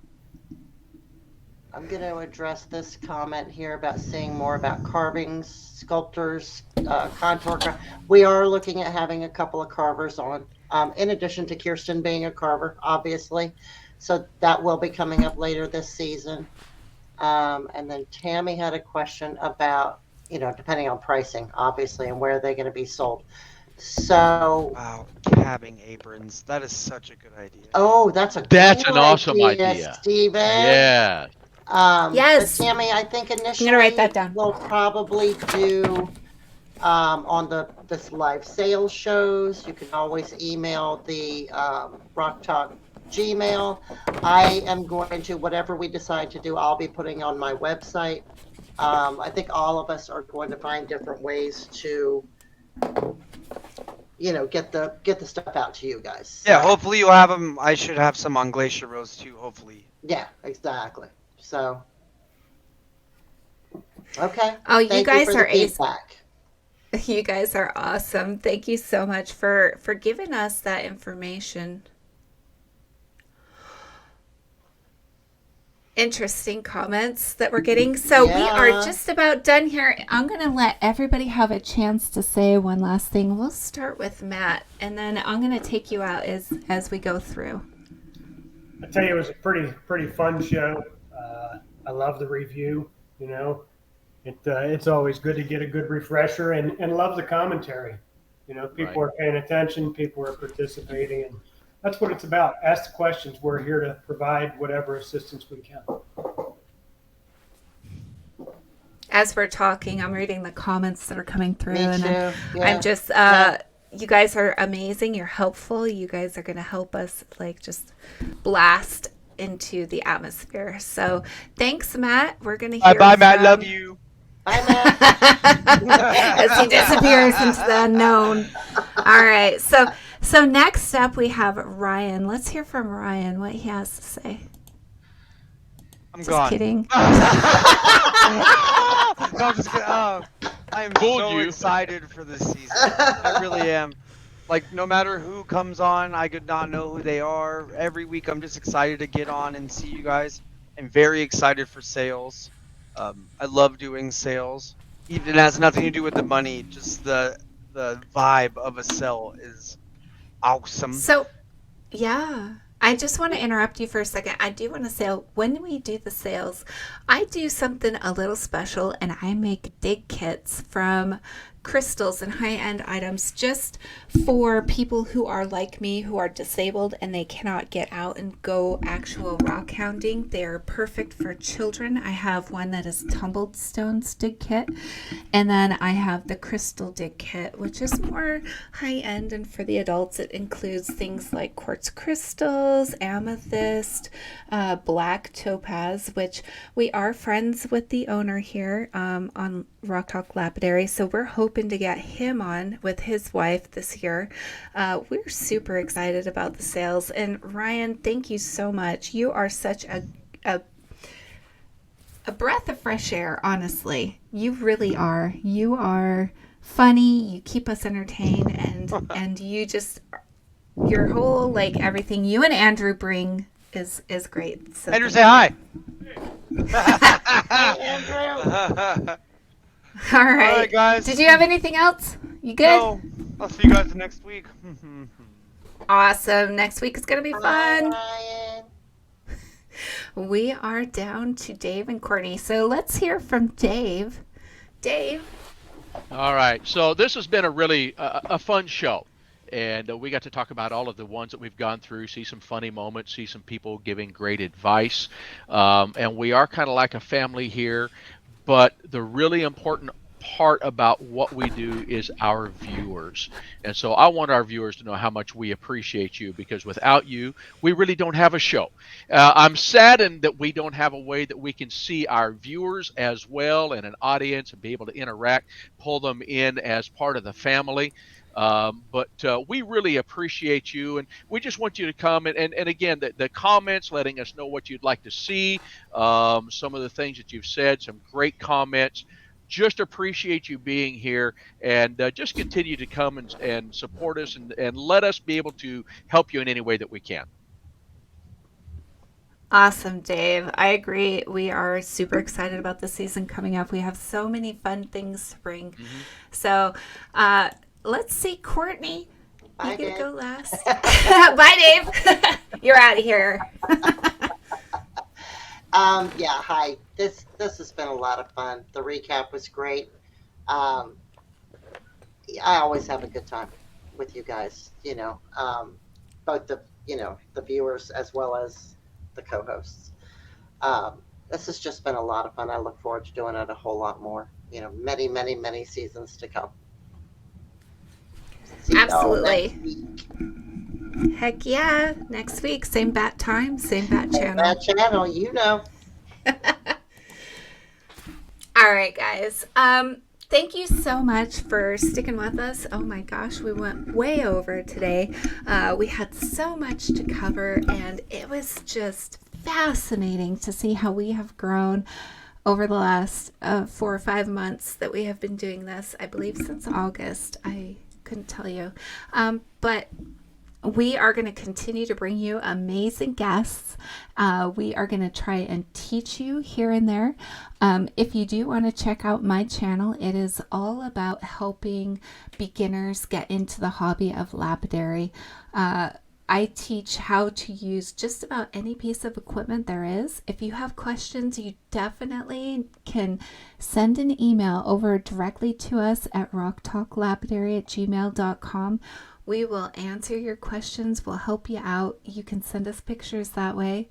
going to address this comment here about seeing more about carvings, sculptors, contour. We are looking at having a couple of carvers on, in addition to Kirsten being a carver, obviously. So that will be coming up later this season. And then Tammy had a question about, depending on pricing, obviously, and where they're going to be sold. So wow, cabbing aprons. That is such a good idea. Oh, that's an awesome idea, Steven. Yeah. Yes. But Tammy, I think initially I'm gonna write that down. We'll probably do on this live sales shows. You can always email the Rock Talk Gmail. I am going to, whatever we decide to do, I'll be putting on my website. I think all of us are going to find different ways to get the stuff out to you guys. So. Yeah, hopefully you'll have them. I should have some on Glacier Rose too, hopefully. Yeah, exactly. So, okay. Oh, you guys are feedback. You guys are awesome. Thank you so much for giving us that information. Interesting comments that we're getting. So we are just about done here. I'm going to let everybody have a chance to say one last thing. We'll start with Matt, and then I'm going to take you out as we go through. I tell you, it was a pretty fun show. I love the review. It's always good to get a good refresher, and love the commentary. People are paying attention, people are participating, and that's what it's about. Ask the questions. We're here to provide whatever assistance we can. as we're talking, I'm reading the comments that are coming through, Me and too. I'm just, you guys are amazing. You're helpful. You guys are going to help us like just blast into the atmosphere. So thanks, Matt. We're going to hear Bye, from... Matt. Love you. Bye, Matt. As he disappears into the unknown. All right. So next up we have Ryan. Let's hear from Ryan what he has to say. I'm just gone. kidding. No, I'm just kidding. I am so excited for this season. I really am. Like, no matter who comes on, I could not know who they are. Every week, I'm just excited to get on and see you guys. I'm very excited for sales. I love doing sales. Even it has nothing to do with the money. Just the vibe of a sale is awesome. So, yeah. I just want to interrupt you for a second. I do want to say, when we do the sales, I do something a little special, and I make dig kits from crystals and high-end items just for people who are like me, who are disabled and they cannot get out and go actual rock hounding. They're perfect for children. I have one that is tumbled stones dig kit, and then I have the crystal dig kit, which is more high-end, and for the adults it includes things like quartz crystals, amethyst, black topaz, which we are friends with the owner here on Rock Talk Lapidary, so we're hoping to get him on with his wife this year. We're super excited about the sales. And Ryan, thank you so much. You are such a breath of fresh air, honestly. You really are. You are funny. You keep us entertained, and you just, your whole, like, everything you and Andrew bring is great. So Andrew, say hi. Andrew. All right, guys. Did you have anything else? You good? No. I'll see you guys next week. Awesome. Next week is going to be fun. We are down to Dave and Courtney. So let's hear from Dave. Dave. All right. So this has been a really a fun show. And we got to talk about all of the ones that we've gone through, see some funny moments, see some people giving great advice. And we are kind of like a family here. But the really important part about what we do is our viewers. And so I want our viewers to know how much we appreciate you, because without you, we really don't have a show. I'm saddened that we don't have a way that we can see our viewers as well and an audience and be able to interact, pull them in as part of the family. But we really appreciate you, and we just want you to come and again, the comments letting us know what you'd like to see, some of the things that you've said, some great comments. Just appreciate you being here, and just continue to come and support us and let us be able to help you in any way that we can. Awesome, Dave. I agree. We are super excited about the season coming up. We have so many fun things to bring. So, let's see, Courtney. Bye, you get Dave. to go last. Bye, Dave. You're out of here. Yeah, hi. This has been a lot of fun. The recap was great. I always have a good time with you guys, both the viewers as well as the co-hosts. This has just been a lot of fun. I look forward to doing it a whole lot more, many, many, many seasons to come. Absolutely. Heck yeah. Next week, same bat time, same bat channel. Bat channel, All right, guys. Thank you so much for sticking with us. Oh my gosh, we went way over today. We had so much to cover, and it was just fascinating to see how we have grown over the last 4 or 5 months that we have been doing this. I believe since August. I couldn't tell you. But we are going to continue to bring you amazing guests. We are going to try and teach you here and there. If you do want to check out my channel, it is all about helping beginners get into the hobby of lapidary. I teach how to use just about any piece of equipment there is. If you have questions, you definitely can send an email over directly to us at rocktalklapidary@gmail.com. We will answer your questions. We'll help you out. You can send us pictures that way.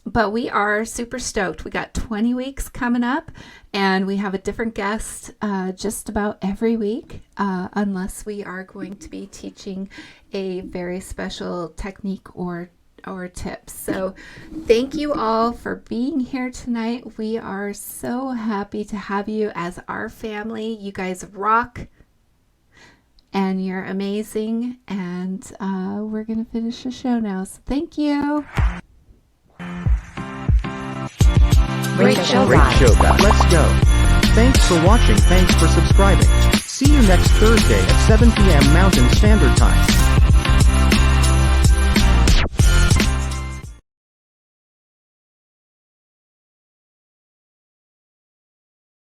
But we are super stoked. We got 20 weeks coming up, and we have a different guest just about every week, unless we are going to be teaching a very special technique or tips. So thank you all for being here tonight. We are so happy to have you as our family. You guys rock, and you're amazing, and we're gonna finish the show now. So thank you. Great show, guys. Let's go. Thanks for watching. Thanks for subscribing. See you next Thursday at 7 p.m. Mountain Standard Time.